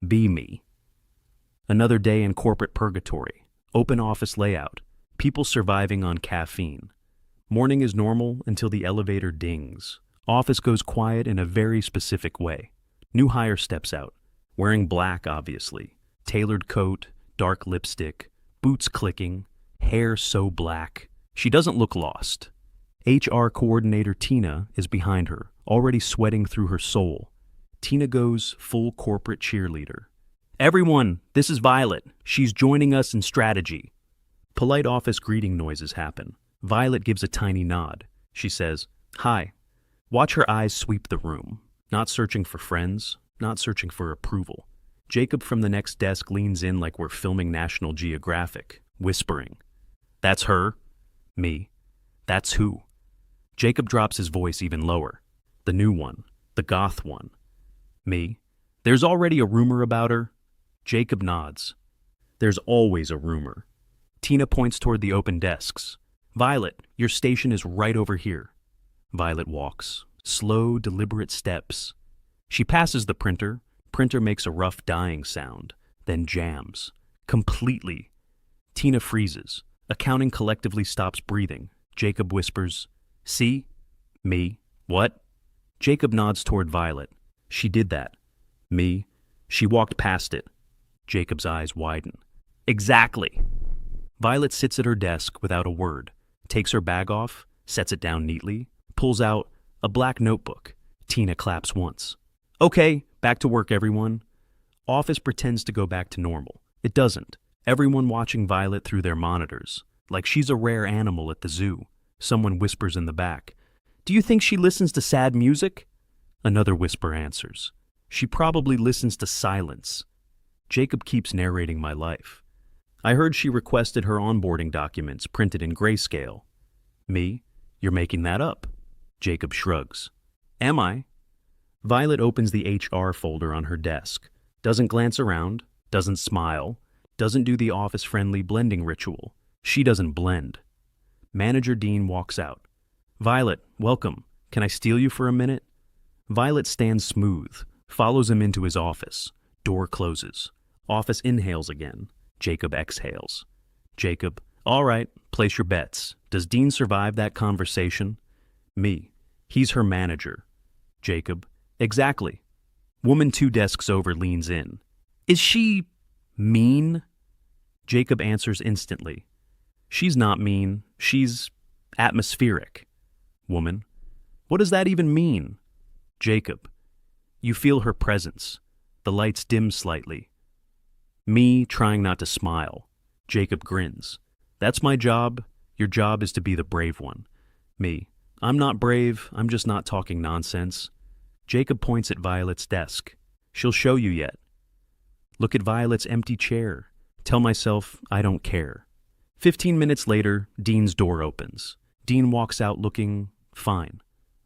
Be me. Another day in corporate purgatory. Open office layout. People surviving on caffeine. Morning is normal until the elevator dings. Office goes quiet in a very specific way. New hire steps out. Wearing black, obviously. Tailored coat, dark lipstick, boots clicking, hair so black. She doesn't look lost. HR coordinator Tina is behind her, already sweating through her soul. Tina goes full corporate cheerleader. Everyone, this is Violet. She's joining us in strategy. Polite office greeting noises happen. Violet gives a tiny nod. She says, "Hi." Watch her eyes sweep the room. Not searching for friends, not searching for approval. Jacob from the next desk leans in like we're filming National Geographic, whispering, "That's her." Me. "That's who?" Jacob drops his voice even lower. "The new one. The goth one." Me. "There's already a rumor about her." Jacob nods. "There's always a rumor." Tina points toward the open desks. "Violet, your station is right over here." Violet walks. Slow, deliberate steps. She passes the printer. Printer makes a rough dying sound, then jams. Completely. Tina freezes. Accounting collectively stops breathing. Jacob whispers, "See?" Me. "What?" Jacob nods toward Violet. "She did that." Me. "She walked past it." Jacob's eyes widen. "Exactly." Violet sits at her desk without a word, takes her bag off, sets it down neatly, pulls out a black notebook. Tina claps once. "Okay, back to work, everyone." Office pretends to go back to normal. It doesn't. Everyone watching Violet through their monitors, like she's a rare animal at the zoo. Someone whispers in the back, "Do you think she listens to sad music?" Another whisper answers, "She probably listens to silence." Jacob keeps narrating my life. "I heard she requested her onboarding documents printed in grayscale." Me. "You're making that up." Jacob shrugs. "Am I?" Violet opens the HR folder on her desk, doesn't glance around, doesn't smile, doesn't do the office-friendly blending ritual. She doesn't blend. Manager Dean walks out. "Violet, welcome. Can I steal you for a minute?" Violet stands smooth, follows him into his office. Door closes. Office inhales again. Jacob exhales. Jacob, "All right, place your bets. Does Dean survive that conversation?" Me. "He's her manager." Jacob, "Exactly." Woman 2 desks over leans in. "Is she mean?" Jacob answers instantly. "She's not mean. She's atmospheric." Woman, "What does that even mean?" Jacob, "You feel her presence. The lights dim slightly." Me, trying not to smile. Jacob grins. "That's my job. Your job is to be the brave one." Me, "I'm not brave. I'm just not talking nonsense." Jacob points at Violet's desk. "She'll show you yet." Look at Violet's empty chair. Tell myself I don't care. 15 minutes later, Dean's door opens. Dean walks out looking fine.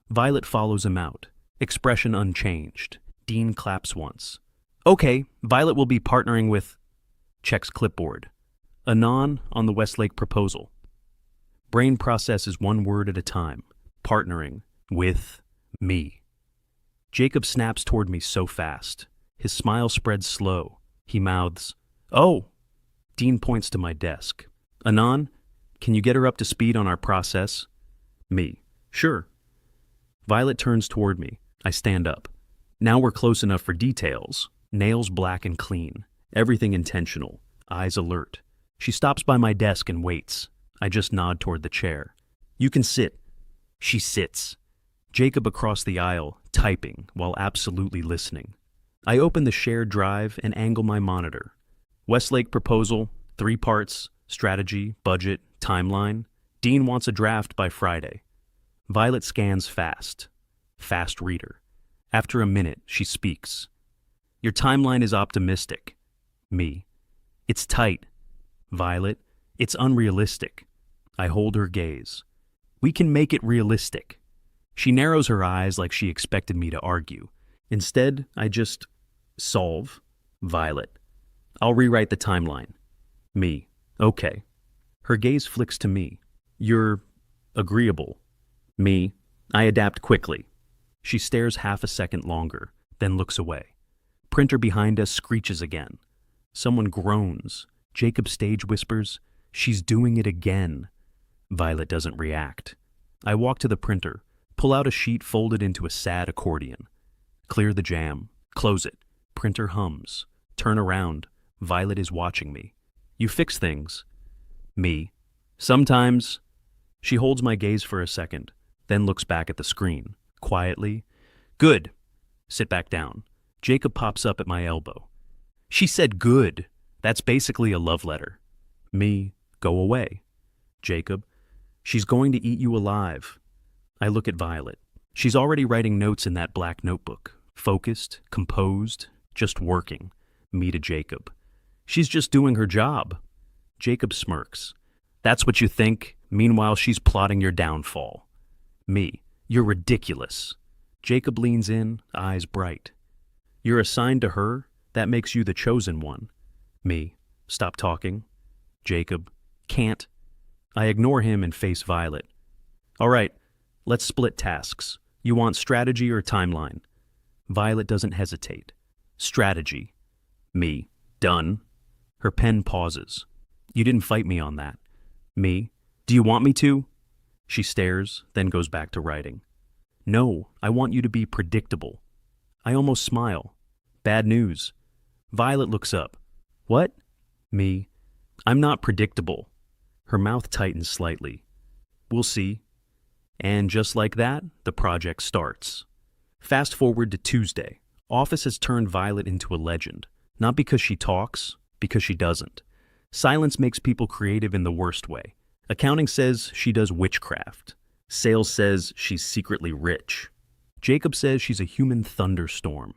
Violet follows him out. Expression unchanged. Dean claps once. "Okay, Violet will be partnering with..." Checks clipboard. Anon on the Westlake proposal. Brain processes one word at a time. Partnering with me. Jacob snaps toward me so fast. His smile spreads slow. He mouths, "Oh!" Dean points to my desk. "Anon, can you get her up to speed on our process?" Me. "Sure." Violet turns toward me. I stand up. Now we're close enough for details. Nails black and clean. Everything intentional. Eyes alert. She stops by my desk and waits. I just nod toward the chair. "You can sit." She sits. Jacob across the aisle, typing, while absolutely listening. I open the shared drive and angle my monitor. Westlake proposal, 3 parts, strategy, budget, timeline. Dean wants a draft by Friday. Violet scans fast. Fast reader. After a minute, she speaks. "Your timeline is optimistic." Me. "It's tight." Violet. "It's unrealistic." I hold her gaze. "We can make it realistic." She narrows her eyes like she expected me to argue. Instead, I just solve. Violet. "I'll rewrite the timeline." Me. "Okay." Her gaze flicks to me. "You're agreeable." Me. "I adapt quickly." She stares half a second longer, then looks away. Printer behind us screeches again. Someone groans. Jacob stage whispers, "She's doing it again." Violet doesn't react. I walk to the printer, pull out a sheet folded into a sad accordion. Clear the jam. Close it. Printer hums. Turn around. Violet is watching me. "You fix things." Me. "Sometimes." She holds my gaze for a second, then looks back at the screen, quietly. "Good." Sit back down. Jacob pops up at my elbow. "She said good. That's basically a love letter." Me. "Go away." Jacob. "She's going to eat you alive." I look at Violet. She's already writing notes in that black notebook. Focused, composed, just working. Me to Jacob. "She's just doing her job." Jacob smirks. "That's what you think? Meanwhile, she's plotting your downfall." Me. "You're ridiculous." Jacob leans in, eyes bright. "You're assigned to her? That makes you the chosen one." Me. "Stop talking." Jacob. "Can't." I ignore him and face Violet. "All right, let's split tasks. You want strategy or timeline?" Violet doesn't hesitate. "Strategy." Me. "Done." Her pen pauses. "You didn't fight me on that." Me. "Do you want me to?" She stares, then goes back to writing. "No, I want you to be predictable." I almost smile. "Bad news." Violet looks up. "What?" Me. "I'm not predictable." Her mouth tightens slightly. "We'll see." And just like that, the project starts. Fast forward to Tuesday. Office has turned Violet into a legend. Not because she talks, because she doesn't. Silence makes people creative in the worst way. Accounting says she does witchcraft. Sales says she's secretly rich. Jacob says she's a human thunderstorm.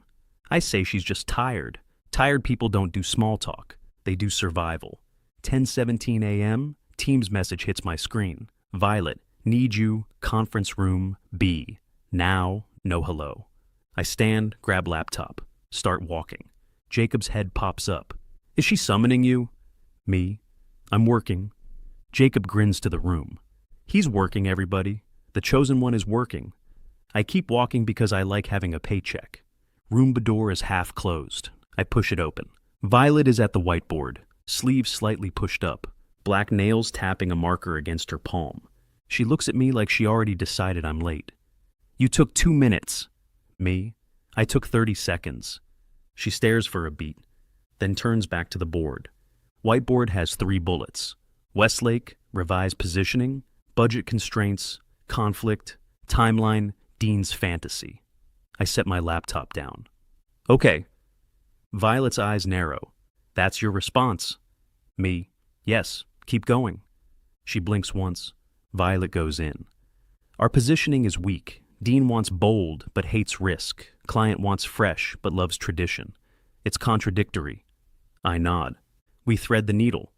I say she's just tired. Tired people don't do small talk. They do survival. 10:17 a.m., Teams message hits my screen. "Violet, need you, conference room B. Now, no hello." I stand, grab laptop, start walking. Jacob's head pops up. "Is she summoning you?" Me. "I'm working." Jacob grins to the room. "He's working, everybody. The chosen one is working." I keep walking because I like having a paycheck. Room door is half closed. I push it open. Violet is at the whiteboard, sleeves slightly pushed up, black nails tapping a marker against her palm. She looks at me like she already decided I'm late. "You took 2 minutes." Me. "I took 30 seconds. She stares for a beat, then turns back to the board. Whiteboard has 3 bullets. Westlake, revised positioning, budget constraints, conflict, timeline, Dean's fantasy. I set my laptop down. "Okay." Violet's eyes narrow. "That's your response." Me. "Yes, keep going." She blinks once. Violet goes in. Our positioning is weak. Dean wants bold, but hates risk. Client wants fresh, but loves tradition. It's contradictory. I nod. We thread the needle.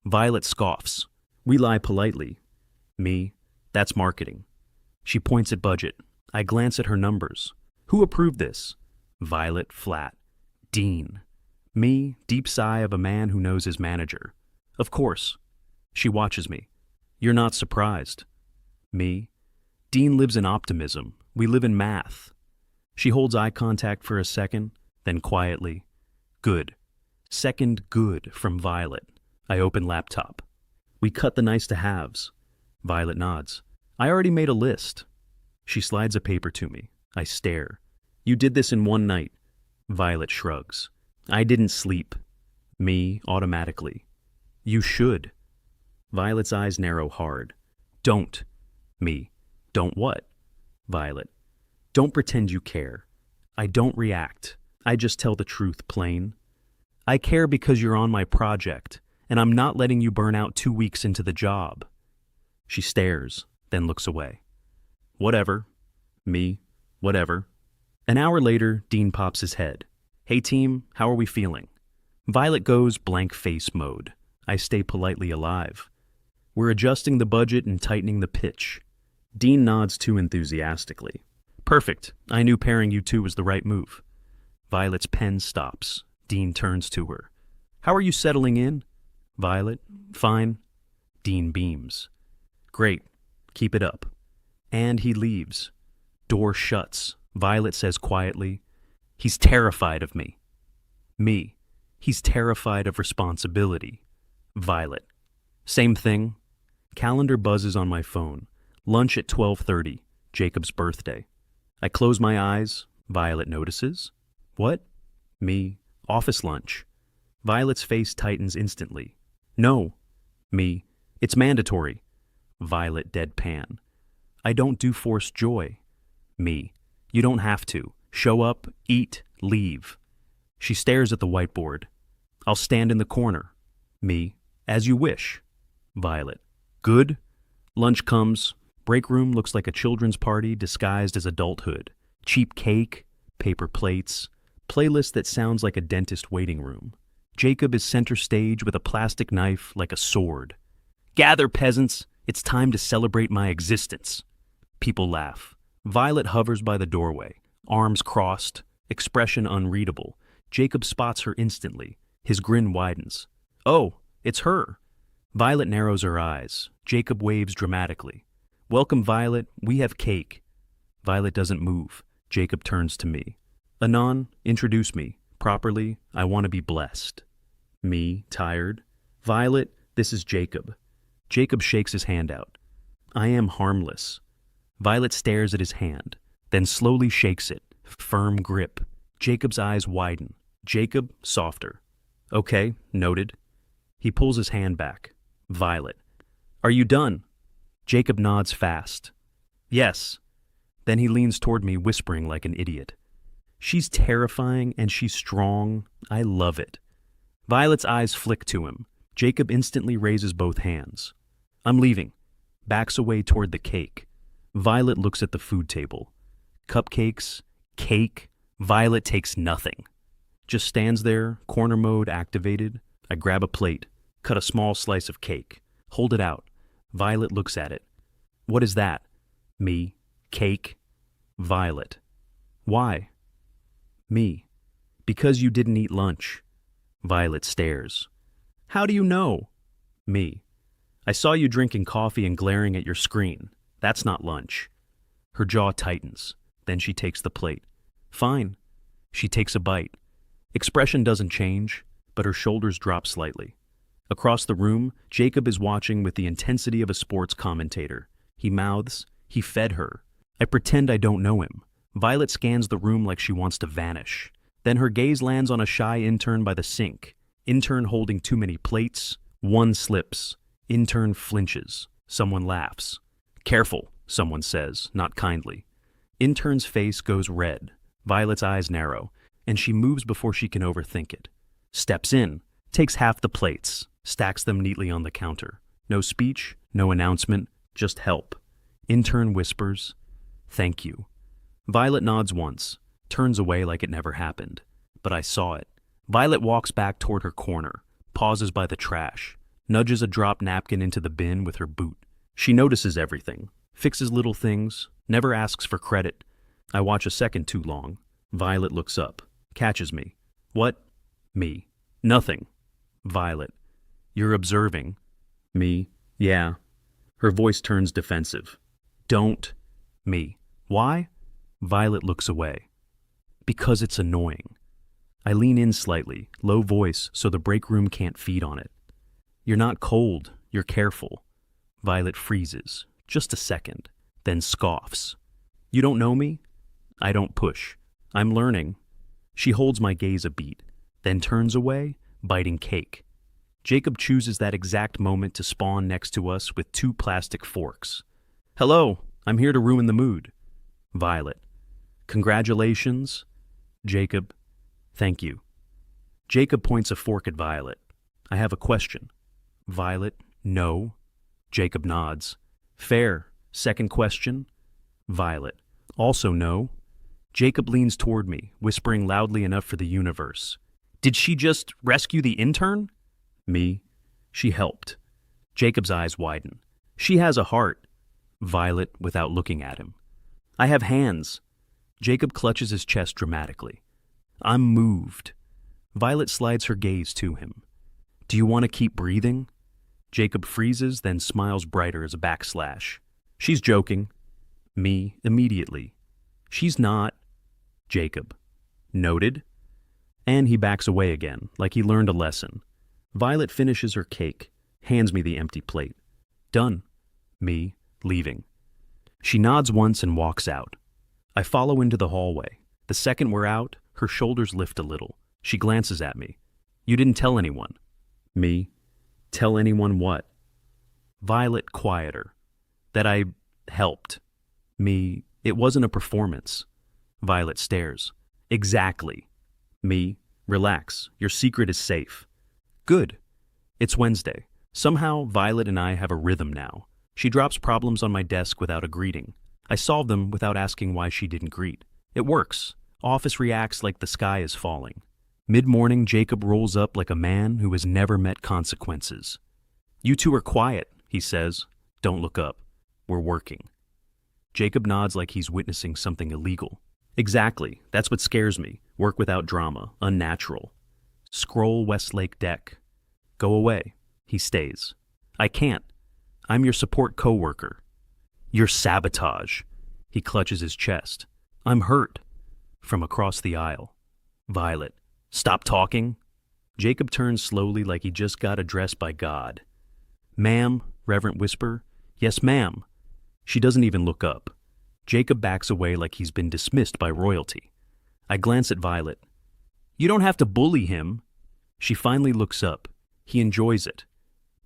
Violet scoffs. We lie politely. Me. "That's marketing." She points at budget. I glance at her numbers. "Who approved this?" Violet flat. "Dean." Me, deep sigh of a man who knows his manager. "Of course." She watches me. "You're not surprised." Me. "Dean lives in optimism. We live in math." She holds eye contact for a second, then quietly, "Good." Second good from Violet. I open laptop. We cut the nice to haves. Violet nods. "I already made a list." She slides a paper to me. I stare. "You did this in 1 night." Violet shrugs. "I didn't sleep." Me, automatically. "You should." Violet's eyes narrow hard. "Don't." Me. "Don't what?" Violet. "Don't pretend you care." I don't react. I just tell the truth plain. I care because you're on my project, and I'm not letting you burn out 2 weeks into the job. She stares, then looks away. "Whatever." Me. "Whatever." An hour later, Dean pops his head. "Hey team, how are we feeling?" Violet goes blank face mode. I stay politely alive. "We're adjusting the budget and tightening the pitch." Dean nods too enthusiastically. "Perfect. I knew pairing you two was the right move." Violet's pen stops. Dean turns to her. "How are you settling in?" Violet. "Fine." Dean beams. "Great. Keep it up." And he leaves. Door shuts. Violet says quietly, "He's terrified of me." Me. He's terrified of responsibility. Violet. Same thing. Calendar buzzes on my phone. Lunch at 12:30. Jacob's birthday. I close my eyes. Violet notices. What? Me. Office lunch. Violet's face tightens instantly. No. Me. It's mandatory. Violet deadpan. I don't do forced joy. Me. You don't have to. Show up, eat, leave. She stares at the whiteboard. I'll stand in the corner. Me. As you wish. Violet. Good. Lunch comes. Break room looks like a children's party disguised as adulthood. Cheap cake, paper plates, playlist that sounds like a dentist waiting room. Jacob is center stage with a plastic knife like a sword. Gather, peasants. It's time to celebrate my existence. People laugh. Violet hovers by the doorway, arms crossed, expression unreadable. Jacob spots her instantly. His grin widens. Oh, it's her. Violet narrows her eyes. Jacob waves dramatically. Welcome, Violet. We have cake. Violet doesn't move. Jacob turns to me. Anon, introduce me. Properly, I want to be blessed. Me, tired. Violet, this is Jacob. Jacob shakes his hand out. I am harmless. Violet stares at his hand, then slowly shakes it. Firm grip. Jacob's eyes widen. Jacob, softer. Okay, noted. He pulls his hand back. Violet. Are you done? Jacob nods fast. Yes. Then he leans toward me, whispering like an idiot. She's terrifying and she's strong. I love it. Violet's eyes flick to him. Jacob instantly raises both hands. I'm leaving. Backs away toward the cake. Violet looks at the food table. Cupcakes, cake. Violet takes nothing. Just stands there, corner mode activated. I grab a plate, cut a small slice of cake, hold it out. Violet looks at it. What is that? Me. Cake. Violet. Why? Me. Because you didn't eat lunch. Violet stares. How do you know? Me. I saw you drinking coffee and glaring at your screen. That's not lunch. Her jaw tightens. Then she takes the plate. Fine. She takes a bite. Expression doesn't change, but her shoulders drop slightly. Across the room, Jacob is watching with the intensity of a sports commentator. He mouths, he fed her. I pretend I don't know him. Violet scans the room like she wants to vanish. Then her gaze lands on a shy intern by the sink. Intern holding too many plates. One slips. Intern flinches. Someone laughs. Careful, someone says, not kindly. Intern's face goes red. Violet's eyes narrow, and she moves before she can overthink it. Steps in, takes half the plates, stacks them neatly on the counter. No speech, no announcement, just help. Intern whispers, thank you. Violet nods once, turns away like it never happened. But I saw it. Violet walks back toward her corner, pauses by the trash, nudges a dropped napkin into the bin with her boot. She notices everything, fixes little things, never asks for credit. I watch a second too long. Violet looks up, catches me. What? Me. Nothing. Violet. You're observing. Me. Yeah. Her voice turns defensive. Don't. Me. Why? Violet looks away. Because it's annoying. I lean in slightly, low voice so the break room can't feed on it. You're not cold, you're careful. Violet freezes, just a second, then scoffs. You don't know me? I don't push. I'm learning. She holds my gaze a beat, then turns away, biting cake. Jacob chooses that exact moment to spawn next to us with 2 plastic forks. Hello, I'm here to ruin the mood. Violet. Congratulations. Jacob. Thank you. Jacob points a fork at Violet. I have a question. Violet. No. Jacob nods. Fair. Second question. Violet. Also no. Jacob leans toward me, whispering loudly enough for the universe. Did she just rescue the intern? Me. She helped. Jacob's eyes widen. She has a heart. Violet, without looking at him. I have hands. Jacob clutches his chest dramatically. I'm moved. Violet slides her gaze to him. Do you want to keep breathing? Jacob freezes, then smiles brighter as a backslash. She's joking. Me, immediately. She's not. Jacob. Noted. And he backs away again, like he learned a lesson. Violet finishes her cake, hands me the empty plate. Done. Me, leaving. She nods once and walks out. I follow into the hallway. The second we're out, her shoulders lift a little. She glances at me. You didn't tell anyone. Me. Tell anyone what? Violet, quieter. That I helped. Me. It wasn't a performance. Violet stares. Exactly. Me. Relax. Your secret is safe. Good. It's Wednesday. Somehow, Violet and I have a rhythm now. She drops problems on my desk without a greeting. I solve them without asking why she didn't greet. It works. Office reacts like the sky is falling. Mid-morning, Jacob rolls up like a man who has never met consequences. You two are quiet, he says. Don't look up. We're working. Jacob nods like he's witnessing something illegal. Exactly. That's what scares me. Work without drama. Unnatural. Scroll Westlake deck. Go away. He stays. I can't. I'm your support coworker. You're sabotage. He clutches his chest. I'm hurt. From across the aisle. Violet. Stop talking. Jacob turns slowly like he just got addressed by God. Ma'am, reverent whisper. Yes, ma'am. She doesn't even look up. Jacob backs away like he's been dismissed by royalty. I glance at Violet. You don't have to bully him. She finally looks up. He enjoys it.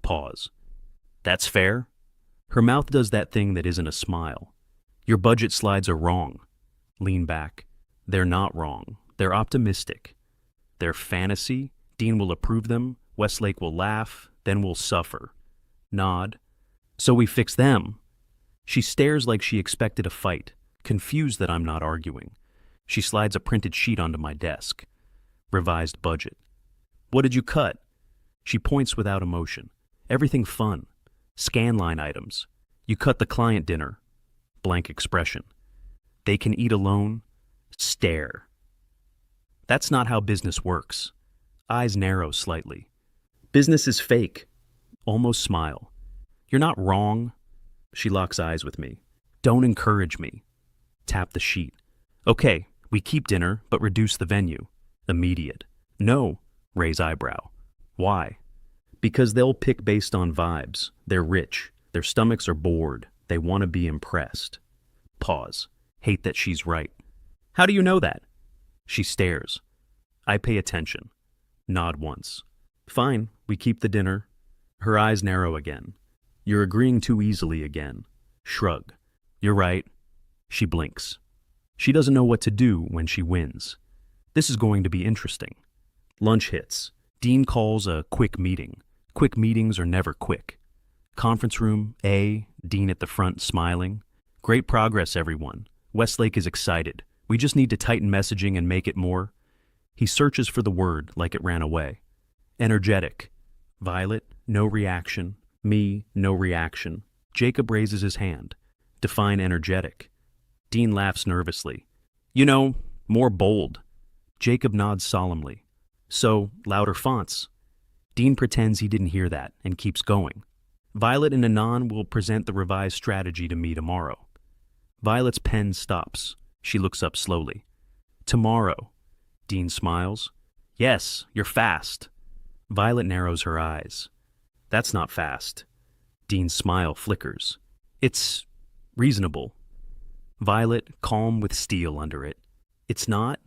Pause. That's fair? Her mouth does that thing that isn't a smile. Your budget slides are wrong. Lean back. They're not wrong. They're optimistic. They're fantasy. Dean will approve them. Westlake will laugh. Then we'll suffer. Nod. So we fix them. She stares like she expected a fight, confused that I'm not arguing. She slides a printed sheet onto my desk. Revised budget. What did you cut? She points without emotion. Everything fun. Scan line items. You cut the client dinner. Blank expression. They can eat alone. Stare. That's not how business works. Eyes narrow slightly. Business is fake. Almost smile. You're not wrong. She locks eyes with me. Don't encourage me. Tap the sheet. Okay, we keep dinner, but reduce the venue. Immediate. No. Raise eyebrow. Why? Because they'll pick based on vibes. They're rich. Their stomachs are bored. They want to be impressed. Pause. Hate that she's right. How do you know that? She stares. I pay attention. Nod once. Fine, we keep the dinner. Her eyes narrow again. You're agreeing too easily again. Shrug. You're right. She blinks. She doesn't know what to do when she wins. This is going to be interesting. Lunch hits. Dean calls a quick meeting. Quick meetings are never quick. Conference room, A, Dean at the front smiling. Great progress, everyone. Westlake is excited. We just need to tighten messaging and make it more. He searches for the word like it ran away. Energetic. Violet, no reaction. Me, no reaction. Jacob raises his hand. Define energetic. Dean laughs nervously. You know, more bold. Jacob nods solemnly. So, louder fonts. Dean pretends he didn't hear that and keeps going. Violet and Anon will present the revised strategy to me tomorrow. Violet's pen stops. She looks up slowly. Tomorrow. Dean smiles. Yes, you're fast. Violet narrows her eyes. That's not fast. Dean's smile flickers. It's reasonable. Violet, calm with steel under it. It's not?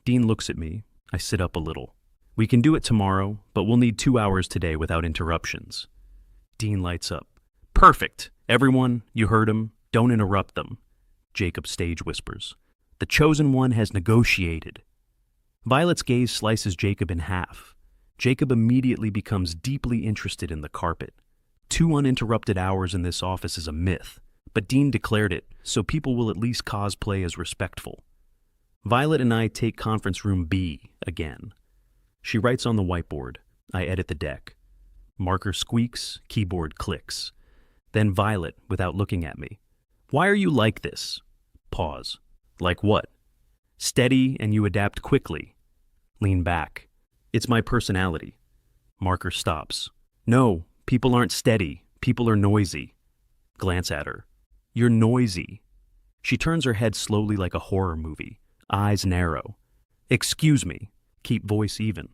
Dean looks at me. I sit up a little. We can do it tomorrow, but we'll need 2 hours today without interruptions. Dean lights up. Perfect. Everyone, you heard him. Don't interrupt them. Jacob stage whispers. The chosen one has negotiated. Violet's gaze slices Jacob in half. Jacob immediately becomes deeply interested in the carpet. 2 uninterrupted hours in this office is a myth, but Dean declared it, so people will at least cosplay as respectful. Violet and I take conference room B again. She writes on the whiteboard. I edit the deck. Marker squeaks, keyboard clicks. Then Violet, without looking at me. Why are you like this? Pause. Like what? Steady and you adapt quickly. Lean back. It's my personality. Marker stops. No, people aren't steady. People are noisy. Glance at her. You're noisy. She turns her head slowly like a horror movie. Eyes narrow. Excuse me. Keep voice even.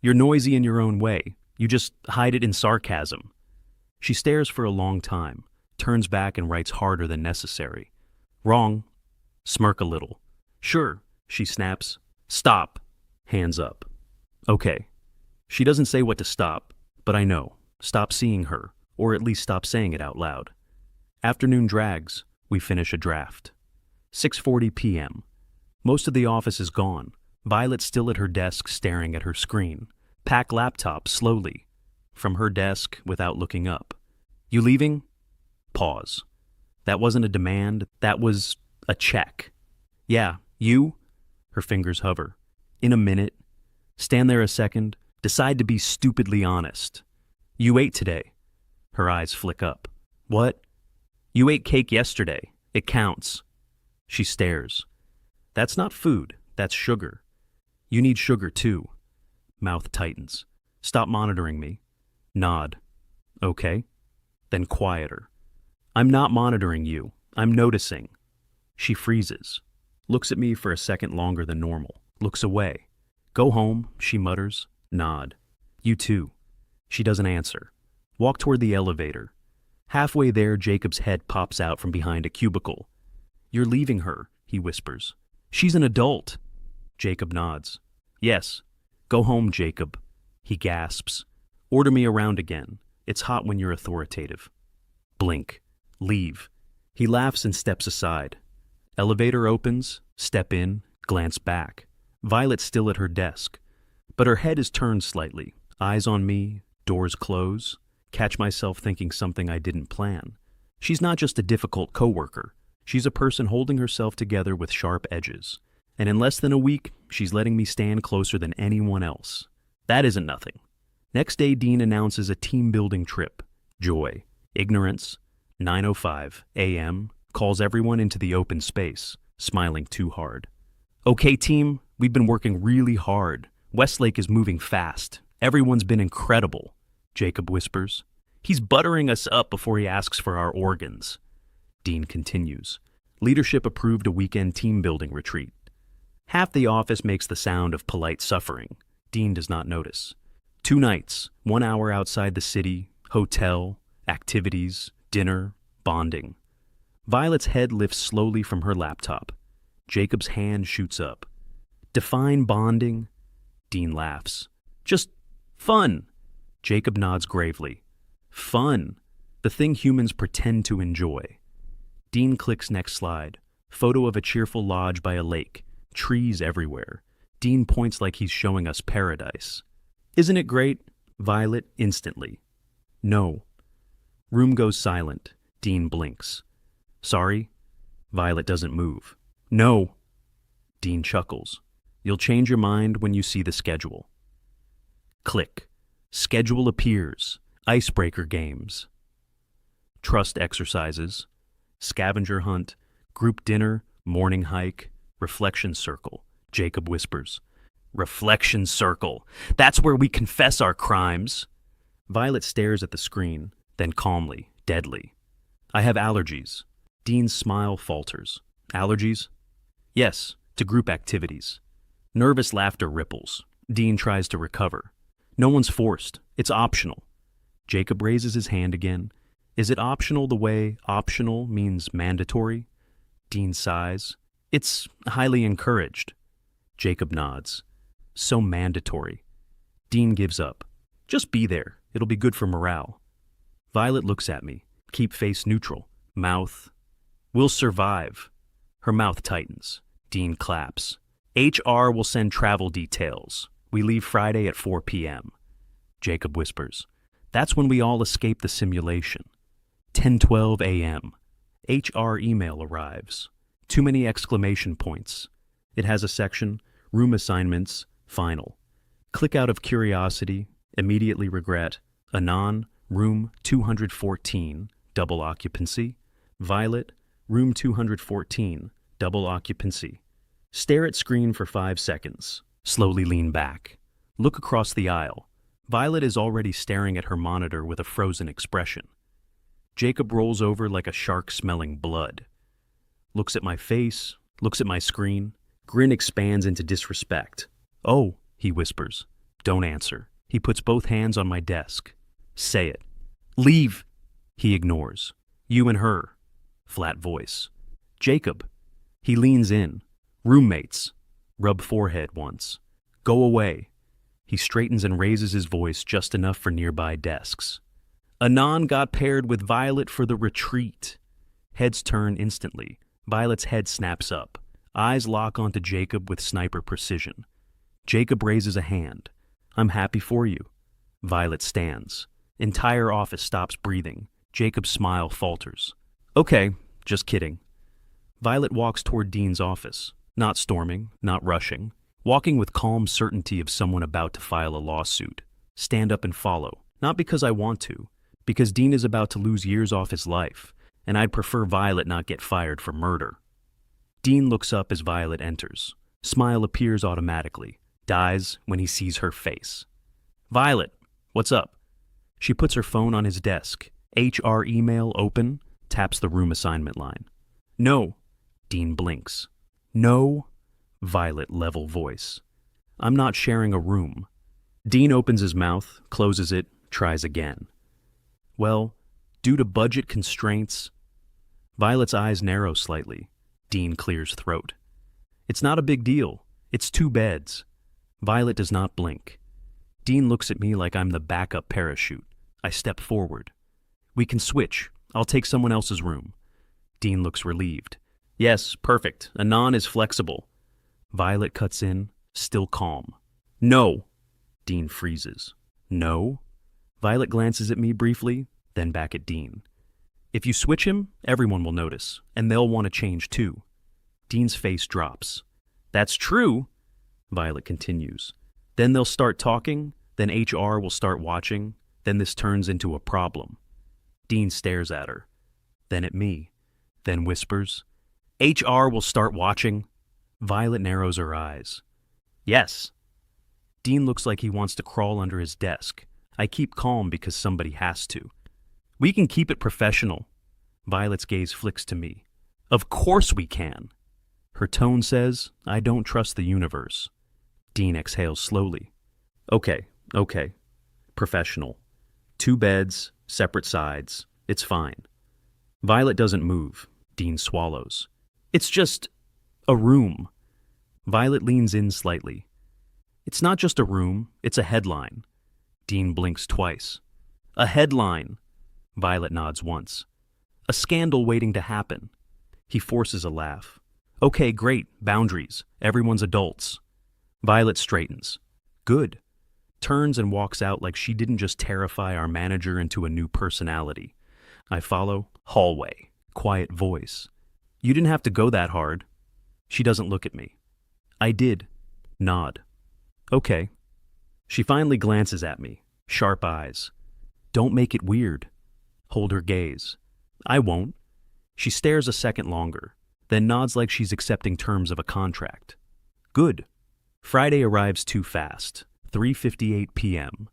You're noisy in your own way. You just hide it in sarcasm. She stares for a long time, turns back and writes harder than necessary. Wrong. Smirk a little. Sure, she snaps. Stop. Hands up. Okay. She doesn't say what to stop, but I know. Stop seeing her, or at least stop saying it out loud. Afternoon drags. We finish a draft. 6:40 p.m. Most of the office is gone. Violet's still at her desk staring at her screen. Pack laptop slowly. From her desk without looking up. You leaving? Pause. That wasn't a demand, that was a check. Yeah, you? Her fingers hover. In a minute. Stand there a second. Decide to be stupidly honest. You ate today. Her eyes flick up. What? You ate cake yesterday. It counts. She stares. That's not food, that's sugar. You need sugar too. Mouth tightens. Stop monitoring me. Nod. Okay. Then quieter. I'm not monitoring you. I'm noticing. She freezes. Looks at me for a second longer than normal. Looks away. Go home, she mutters. Nod. You too. She doesn't answer. Walk toward the elevator. Halfway there, Jacob's head pops out from behind a cubicle. You're leaving her, he whispers. She's an adult. Jacob nods. Yes. Go home, Jacob. He gasps. Order me around again. It's hot when you're authoritative. Blink. Leave. He laughs and steps aside. Elevator opens. Step in. Glance back. Violet's still at her desk. But her head is turned slightly. Eyes on me. Doors close. Catch myself thinking something I didn't plan. She's not just a difficult coworker. She's a person holding herself together with sharp edges. And in less than a week, she's letting me stand closer than anyone else. That isn't nothing. Next day, Dean announces a team-building trip. Joy. Ignorance. 9:05 a.m. Calls everyone into the open space, smiling too hard. Okay, team, we've been working really hard. Westlake is moving fast. Everyone's been incredible, Jacob whispers. He's buttering us up before he asks for our organs. Dean continues. Leadership approved a weekend team-building retreat. Half the office makes the sound of polite suffering. Dean does not notice. 2 nights, 1 hour outside the city, hotel, activities, dinner, bonding. Violet's head lifts slowly from her laptop. Jacob's hand shoots up. Define bonding? Dean laughs. Just fun. Jacob nods gravely. Fun. The thing humans pretend to enjoy. Dean clicks next slide. Photo of a cheerful lodge by a lake. Trees everywhere. Dean points like he's showing us paradise. Isn't it great? Violet instantly. No. Room goes silent. Dean blinks. Sorry? Violet doesn't move. No. Dean chuckles. You'll change your mind when you see the schedule. Click. Schedule appears. Icebreaker games. Trust exercises. Scavenger hunt. Group dinner. Morning hike. Reflection circle. Jacob whispers. Reflection circle. That's where we confess our crimes. Violet stares at the screen, then calmly, deadly. I have allergies. Dean's smile falters. Allergies? Yes, to group activities. Nervous laughter ripples. Dean tries to recover. No one's forced. It's optional. Jacob raises his hand again. Is it optional the way optional means mandatory? Dean sighs. It's highly encouraged. Jacob nods. So mandatory. Dean gives up. Just be there. It'll be good for morale. Violet looks at me. Keep face neutral. Mouth. We'll survive. Her mouth tightens. Dean claps. HR will send travel details. We leave Friday at 4 p.m. Jacob whispers. That's when we all escape the simulation. 10:12 a.m. HR email arrives. Too many exclamation points. It has a section, room assignments, final. Click out of curiosity, immediately regret, Anon, room 214, double occupancy. Violet, room 214, double occupancy. Stare at screen for 5 seconds. Slowly lean back. Look across the aisle. Violet is already staring at her monitor with a frozen expression. Jacob rolls over like a shark smelling blood. Looks at my face, looks at my screen. Grin expands into disrespect. Oh, he whispers. Don't answer. He puts both hands on my desk. Say it. Leave. He ignores. You and her. Flat voice. Jacob. He leans in. Roommates. Rub forehead once. Go away. He straightens and raises his voice just enough for nearby desks. Anon got paired with Violet for the retreat. Heads turn instantly. Violet's head snaps up. Eyes lock onto Jacob with sniper precision. Jacob raises a hand. I'm happy for you. Violet stands. Entire office stops breathing. Jacob's smile falters. Okay, just kidding. Violet walks toward Dean's office. Not storming, not rushing. Walking with calm certainty of someone about to file a lawsuit. Stand up and follow. Not because I want to. Because Dean is about to lose years off his life. And I'd prefer Violet not get fired for murder. Dean looks up as Violet enters. Smile appears automatically. Dies when he sees her face. Violet, what's up? She puts her phone on his desk. HR email open. Taps the room assignment line. No. Dean blinks. No. Violet level voice. I'm not sharing a room. Dean opens his mouth, closes it, tries again. Well, due to budget constraints... Violet's eyes narrow slightly. Dean clears throat. It's not a big deal. It's 2 beds. Violet does not blink. Dean looks at me like I'm the backup parachute. I step forward. We can switch. I'll take someone else's room. Dean looks relieved. Yes, perfect. Anon is flexible. Violet cuts in, still calm. No. Dean freezes. No? Violet glances at me briefly, then back at Dean. If you switch him, everyone will notice, and they'll want to change too. Dean's face drops. That's true, Violet continues. Then they'll start talking, then HR will start watching, then this turns into a problem. Dean stares at her, then at me, then whispers, HR will start watching. Violet narrows her eyes. Yes. Dean looks like he wants to crawl under his desk. I keep calm because somebody has to. We can keep it professional. Violet's gaze flicks to me. Of course we can. Her tone says, I don't trust the universe. Dean exhales slowly. Okay. Professional. 2 beds, separate sides. It's fine. Violet doesn't move. Dean swallows. It's just a room. Violet leans in slightly. It's not just a room, it's a headline. Dean blinks twice. A headline. Violet nods once. A scandal waiting to happen. He forces a laugh. Okay, great. Boundaries. Everyone's adults. Violet straightens. Good. Turns and walks out like she didn't just terrify our manager into a new personality. I follow. Hallway. Quiet voice. You didn't have to go that hard. She doesn't look at me. I did. Nod. Okay. She finally glances at me. Sharp eyes. Don't make it weird. Hold her gaze. I won't. She stares a second longer, then nods like she's accepting terms of a contract. Good. Friday arrives too fast. 3:58 p.m.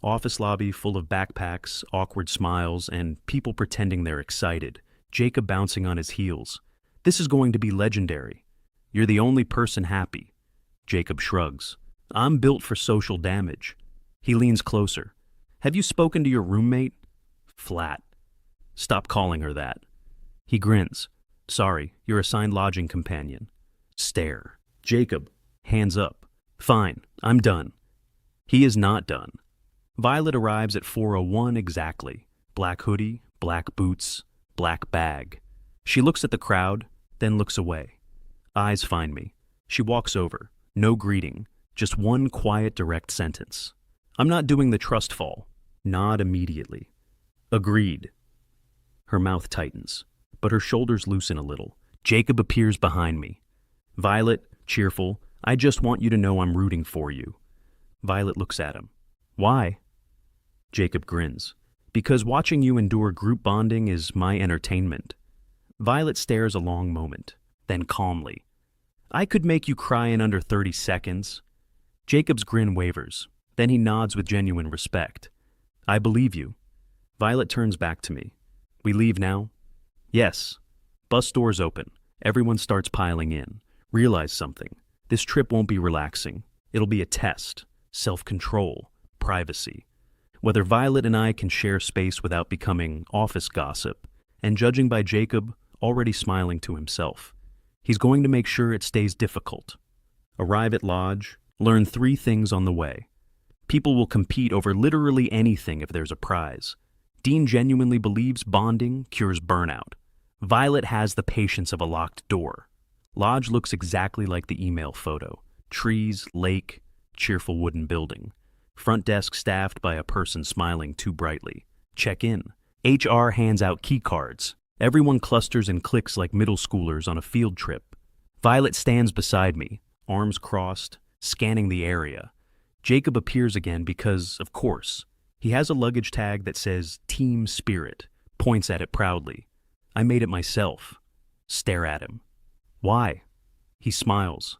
Office lobby full of backpacks, awkward smiles, and people pretending they're excited. Jacob bouncing on his heels. This is going to be legendary. You're the only person happy. Jacob shrugs. I'm built for social damage. He leans closer. Have you spoken to your roommate? Flat. Stop calling her that. He grins. Sorry, your assigned lodging companion. Stare. Jacob. Hands up. Fine, I'm done. He is not done. Violet arrives at 4:01 exactly. Black hoodie, black boots, black bag. She looks at the crowd, then looks away. Eyes find me. She walks over. No greeting. Just one quiet, direct sentence. I'm not doing the trust fall. Nod immediately. Agreed. Her mouth tightens, but her shoulders loosen a little. Jacob appears behind me. Violet, cheerful, I just want you to know I'm rooting for you. Violet looks at him. Why? Jacob grins. Because watching you endure group bonding is my entertainment. Violet stares a long moment, then calmly. I could make you cry in under 30 seconds. Jacob's grin wavers. Then he nods with genuine respect. I believe you. Violet turns back to me. We leave now? Yes. Bus doors open. Everyone starts piling in. Realize something. This trip won't be relaxing. It'll be a test, self-control, privacy. Whether Violet and I can share space without becoming office gossip, and judging by Jacob already smiling to himself. He's going to make sure it stays difficult. Arrive at Lodge, learn 3 things on the way. People will compete over literally anything if there's a prize. Dean genuinely believes bonding cures burnout. Violet has the patience of a locked door. Lodge looks exactly like the email photo. Trees, lake, cheerful wooden building. Front desk staffed by a person smiling too brightly. Check in. HR hands out key cards. Everyone clusters and clicks like middle schoolers on a field trip. Violet stands beside me, arms crossed, scanning the area. Jacob appears again because, of course, he has a luggage tag that says Team Spirit, points at it proudly. I made it myself. Stare at him. Why? He smiles.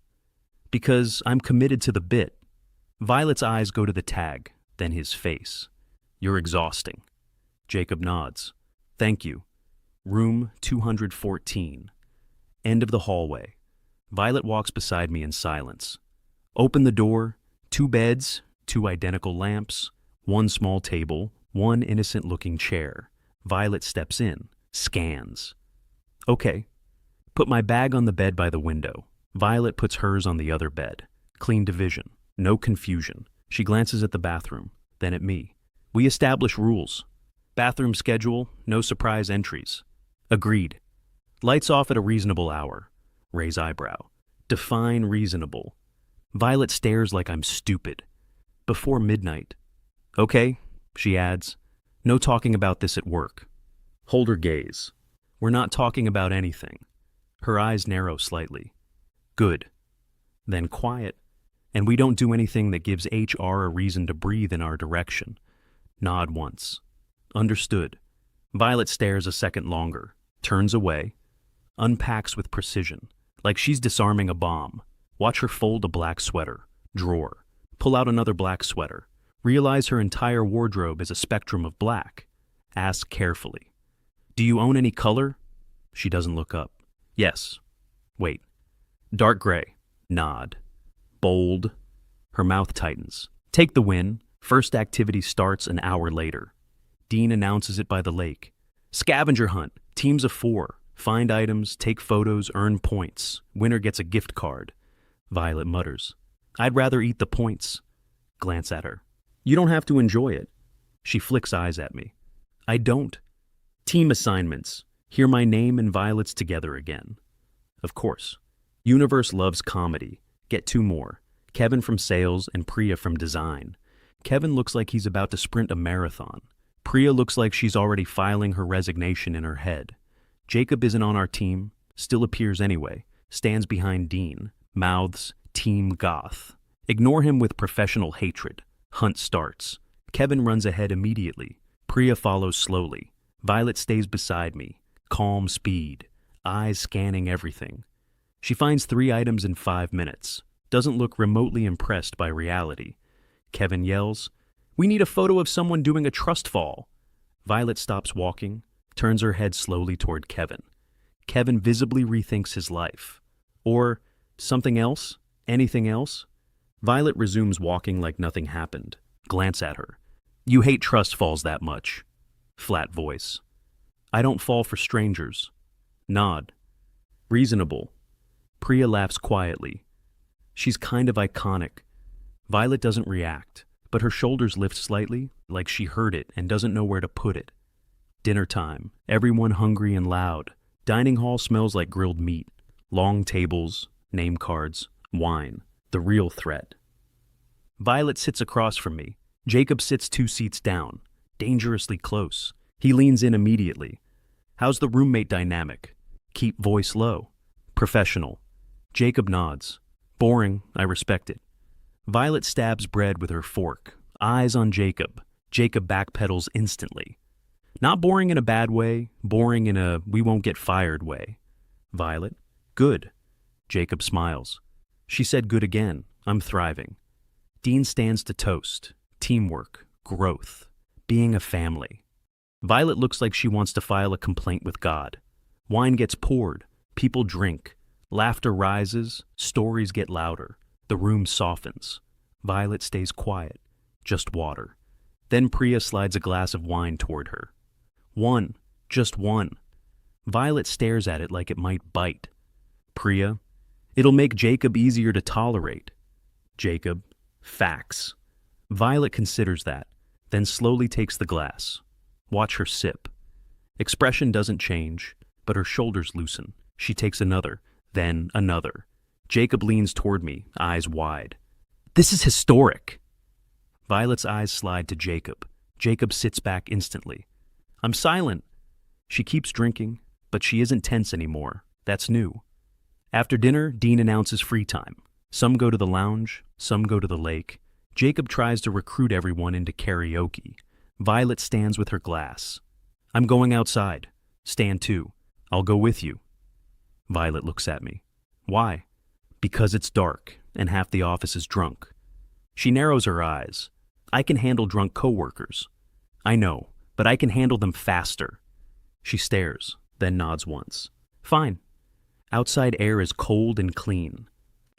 Because I'm committed to the bit. Violet's eyes go to the tag, then his face. You're exhausting. Jacob nods. Thank you. Room 214. End of the hallway. Violet walks beside me in silence. Open the door. 2 beds, 2 identical lamps, 1 small table, 1 innocent-looking chair. Violet steps in, scans. Okay. Put my bag on the bed by the window. Violet puts hers on the other bed. Clean division. No confusion. She glances at the bathroom, then at me. We establish rules. Bathroom schedule, no surprise entries. Agreed. Lights off at a reasonable hour. Raise eyebrow. Define reasonable. Violet stares like I'm stupid. Before midnight. Okay, she adds. No talking about this at work. Hold her gaze. We're not talking about anything. Her eyes narrow slightly. Good. Then quiet. And we don't do anything that gives HR a reason to breathe in our direction. Nod once. Understood. Violet stares a second longer, turns away, unpacks with precision, like she's disarming a bomb. Watch her fold a black sweater, drawer, pull out another black sweater, realize her entire wardrobe is a spectrum of black. Ask carefully. Do you own any color? She doesn't look up. Yes. Wait. Dark gray. Nod. Bold. Her mouth tightens. Take the win. First activity starts an hour later. Dean announces it by the lake. Scavenger hunt. Teams of 4. Find items, take photos, earn points. Winner gets a gift card. Violet mutters. I'd rather eat the points. Glance at her. You don't have to enjoy it. She flicks eyes at me. I don't. Team assignments. Hear my name and Violet's together again. Of course. Universe loves comedy. Get 2 more. Kevin from sales and Priya from design. Kevin looks like he's about to sprint a marathon. Priya looks like she's already filing her resignation in her head. Jacob isn't on our team, still appears anyway, stands behind Dean, mouths, Team Goth. Ignore him with professional hatred. Hunt starts. Kevin runs ahead immediately. Priya follows slowly. Violet stays beside me. Calm speed. Eyes scanning everything. She finds 3 items in 5 minutes. Doesn't look remotely impressed by reality. Kevin yells, "We need a photo of someone doing a trust fall." Violet stops walking, turns her head slowly toward Kevin. Kevin visibly rethinks his life. Or something else? Anything else? Violet resumes walking like nothing happened. Glance at her. You hate trust falls that much. Flat voice. I don't fall for strangers. Nod. Reasonable. Priya laughs quietly. She's kind of iconic. Violet doesn't react, but her shoulders lift slightly, like she heard it and doesn't know where to put it. Dinner time. Everyone hungry and loud. Dining hall smells like grilled meat. Long tables, name cards, wine. The real threat. Violet sits across from me. Jacob sits 2 seats down, dangerously close. He leans in immediately. How's the roommate dynamic? Keep voice low. Professional. Jacob nods. Boring, I respect it. Violet stabs bread with her fork. Eyes on Jacob. Jacob backpedals instantly. Not boring in a bad way, boring in a we won't get fired way. Violet. Good. Jacob smiles. She said good again. I'm thriving. Dean stands to toast. Teamwork. Growth. Being a family. Violet looks like she wants to file a complaint with God. Wine gets poured. People drink. Laughter rises. Stories get louder. The room softens. Violet stays quiet. Just water. Then Priya slides a glass of wine toward her. One. Just one. Violet stares at it like it might bite. Priya, it'll make Jacob easier to tolerate. Jacob, facts. Violet considers that, then slowly takes the glass. Watch her sip. Expression doesn't change, but her shoulders loosen. She takes another, then another. Jacob leans toward me, eyes wide. This is historic. Violet's eyes slide to Jacob. Jacob sits back instantly. I'm silent. She keeps drinking, but she isn't tense anymore. That's new. After dinner, Dean announces free time. Some go to the lounge, some go to the lake. Jacob tries to recruit everyone into karaoke. Violet stands with her glass. I'm going outside. Stand too. I'll go with you. Violet looks at me. Why? Because it's dark, and half the office is drunk. She narrows her eyes. I can handle drunk coworkers. I know, but I can handle them faster. She stares, then nods once. Fine. Outside air is cold and clean.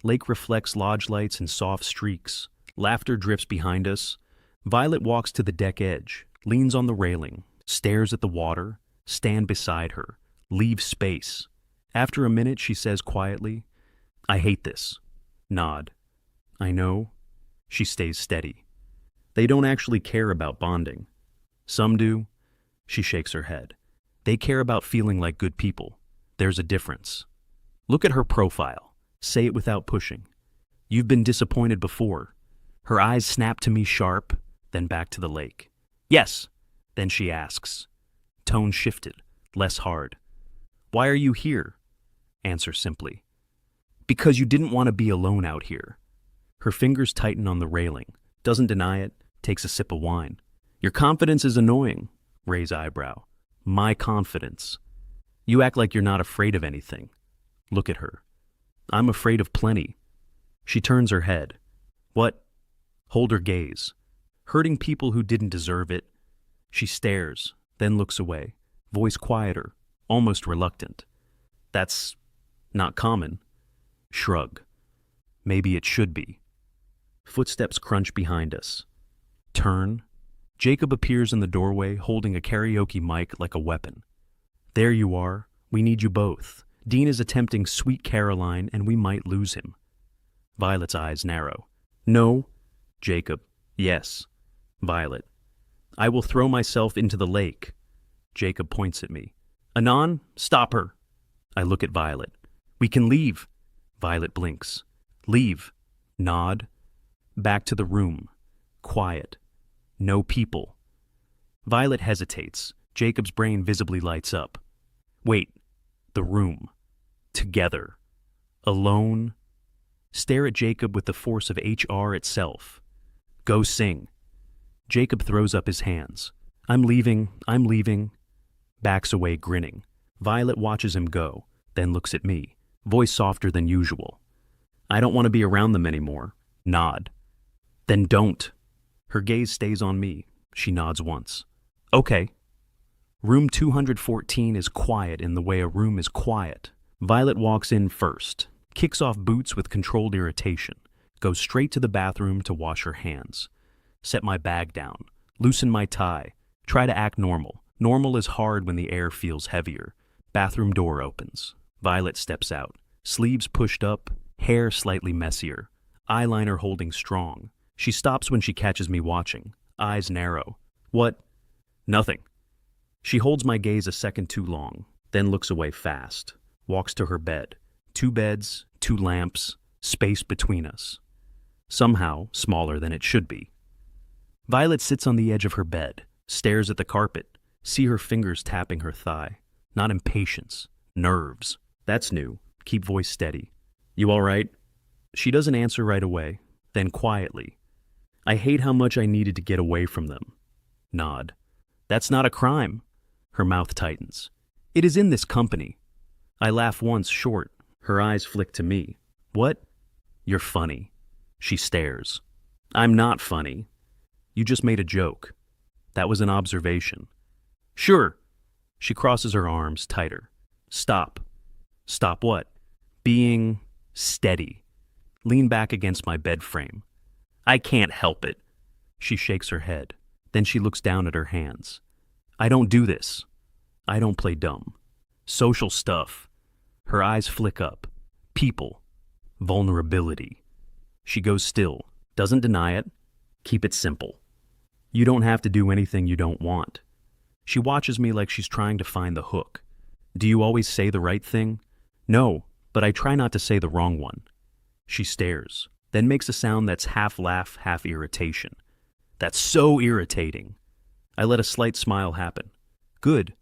Lake reflects lodge lights and soft streaks. Laughter drifts behind us. Violet walks to the deck edge, leans on the railing, stares at the water, stand beside her, leave space. After a minute, she says quietly, I hate this. Nod. I know. She stays steady. They don't actually care about bonding. Some do. She shakes her head. They care about feeling like good people. There's a difference. Look at her profile. Say it without pushing. You've been disappointed before. Her eyes snap to me sharp, then back to the lake. Yes. Then she asks. Tone shifted, less hard. Why are you here? Answer simply. Because you didn't want to be alone out here. Her fingers tighten on the railing. Doesn't deny it. Takes a sip of wine. Your confidence is annoying. Raise eyebrow. My confidence. You act like you're not afraid of anything. Look at her. I'm afraid of plenty. She turns her head. What? Hold her gaze. Hurting people who didn't deserve it. She stares, then looks away. Voice quieter, almost reluctant. That's not common. Shrug. Maybe it should be. Footsteps crunch behind us. Turn. Jacob appears in the doorway holding a karaoke mic like a weapon. There you are. We need you both. Dean is attempting Sweet Caroline and we might lose him. Violet's eyes narrow. No. Jacob. Yes. Violet. I will throw myself into the lake. Jacob points at me. Anon, stop her. I look at Violet. We can leave. Violet blinks. Leave. Nod. Back to the room. Quiet. No people. Violet hesitates. Jacob's brain visibly lights up. Wait. The room. Together. Alone. Stare at Jacob with the force of HR itself. Go sing. Jacob throws up his hands. I'm leaving. Backs away grinning. Violet watches him go, then looks at me, voice softer than usual. I don't want to be around them anymore. Nod. Then don't. Her gaze stays on me. She nods once. Okay. Room 214 is quiet in the way a room is quiet. Violet walks in first, kicks off boots with controlled irritation, goes straight to the bathroom to wash her hands. Set my bag down, loosen my tie, try to act normal. Normal is hard when the air feels heavier. Bathroom door opens. Violet steps out, sleeves pushed up, hair slightly messier, eyeliner holding strong. She stops when she catches me watching, eyes narrow. What? Nothing. She holds my gaze a second too long, then looks away fast, walks to her bed. 2 beds, 2 lamps, space between us. Somehow smaller than it should be. Violet sits on the edge of her bed, stares at the carpet, see her fingers tapping her thigh. Not impatience, nerves. That's new. Keep voice steady. You all right? She doesn't answer right away, then quietly. I hate how much I needed to get away from them. Nod. That's not a crime. Her mouth tightens. It is in this company. I laugh once short. Her eyes flick to me. What? You're funny. She stares. I'm not funny. You just made a joke. That was an observation. Sure. She crosses her arms tighter. Stop. Stop what? Being steady. Lean back against my bed frame. I can't help it. She shakes her head. Then she looks down at her hands. I don't do this. I don't play dumb. Social stuff. Her eyes flick up. People. Vulnerability. She goes still. Doesn't deny it. Keep it simple. You don't have to do anything you don't want. She watches me like she's trying to find the hook. Do you always say the right thing? No, but I try not to say the wrong one. She stares, then makes a sound that's half laugh, half irritation. That's so irritating. I let a slight smile happen. Good.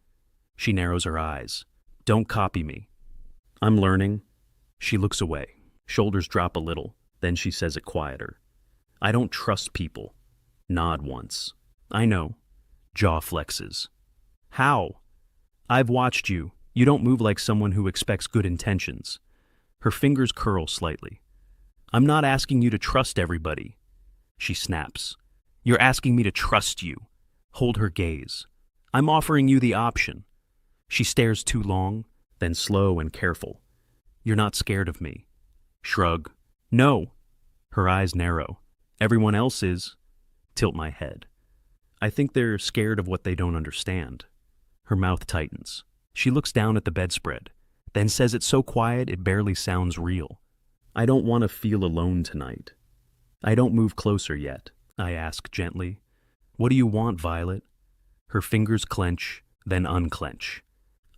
She narrows her eyes. Don't copy me. I'm learning. She looks away. Shoulders drop a little. Then she says it quieter. I don't trust people. Nod once. I know. Jaw flexes. How? I've watched you. You don't move like someone who expects good intentions. Her fingers curl slightly. I'm not asking you to trust everybody. She snaps. You're asking me to trust you. Hold her gaze. I'm offering you the option. She stares too long, then slow and careful. You're not scared of me. Shrug. No. Her eyes narrow. Everyone else is. Tilt my head. I think they're scared of what they don't understand. Her mouth tightens. She looks down at the bedspread, then says it so quiet it barely sounds real. I don't want to feel alone tonight. I don't move closer yet, I ask gently. What do you want, Violet? Her fingers clench, then unclench.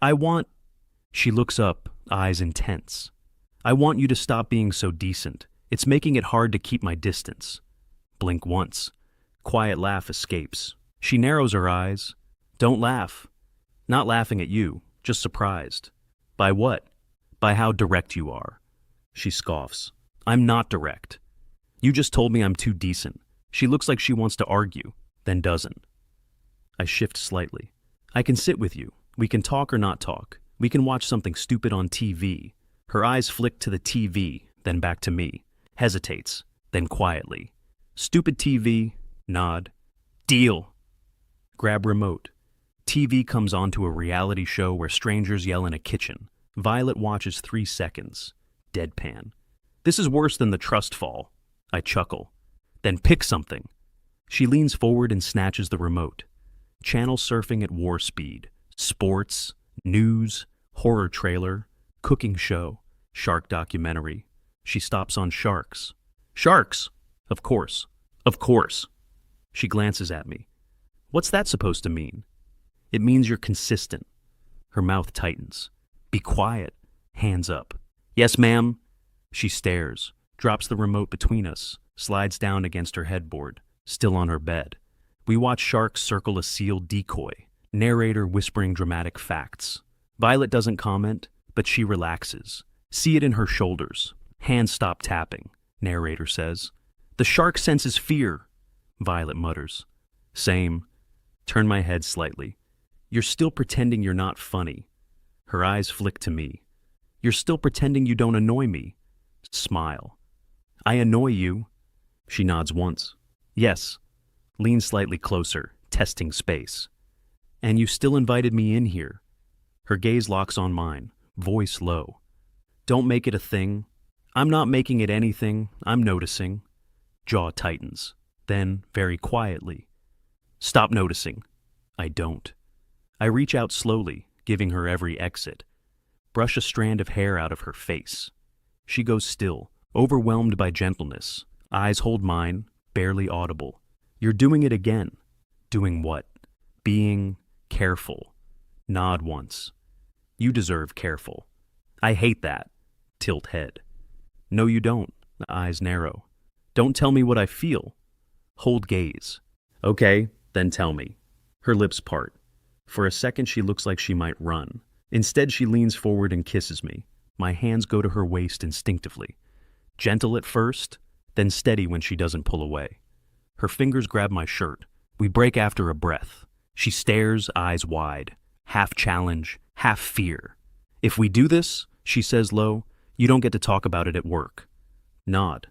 I want... She looks up, eyes intense. I want you to stop being so decent. It's making it hard to keep my distance. Blink once. Quiet laugh escapes. She narrows her eyes. Don't laugh. Not laughing at you, just surprised. By what? By how direct you are. She scoffs. I'm not direct. You just told me I'm too decent. She looks like she wants to argue, then doesn't. I shift slightly. I can sit with you. We can talk or not talk. We can watch something stupid on TV. Her eyes flick to the TV, then back to me. Hesitates, then quietly. Stupid TV, nod. Deal. Grab remote. TV comes onto a reality show where strangers yell in a kitchen. Violet watches 3 seconds. Deadpan. This is worse than the trust fall. I chuckle. Then pick something. She leans forward and snatches the remote. Channel surfing at war speed. Sports, news, horror trailer, cooking show, shark documentary. She stops on sharks. Sharks! Of course. Of course. She glances at me. What's that supposed to mean? It means you're consistent. Her mouth tightens. Be quiet. Hands up. Yes, ma'am. She stares, drops the remote between us, slides down against her headboard, still on her bed. We watch sharks circle a seal decoy, narrator whispering dramatic facts. Violet doesn't comment, but she relaxes. See it in her shoulders. Hands stop tapping, narrator says. The shark senses fear, Violet mutters. Same. Turn my head slightly. You're still pretending you're not funny. Her eyes flick to me. You're still pretending you don't annoy me. Smile. I annoy you. She nods once. Yes. Lean slightly closer, testing space. And you still invited me in here. Her gaze locks on mine, voice low. Don't make it a thing. I'm not making it anything. I'm noticing. Jaw tightens. Then, very quietly. Stop noticing. I don't. I reach out slowly, giving her every exit. Brush a strand of hair out of her face. She goes still, overwhelmed by gentleness. Eyes hold mine, barely audible. You're doing it again. Doing what? Being careful. Nod once. You deserve careful. I hate that. Tilt head. No, you don't. Eyes narrow. Don't tell me what I feel. Hold gaze. Okay, then tell me. Her lips part. For a second, she looks like she might run. Instead, she leans forward and kisses me. My hands go to her waist instinctively. Gentle at first, then steady when she doesn't pull away. Her fingers grab my shirt. We break after a breath. She stares, eyes wide. Half challenge, half fear. If we do this, she says low, you don't get to talk about it at work. Nod.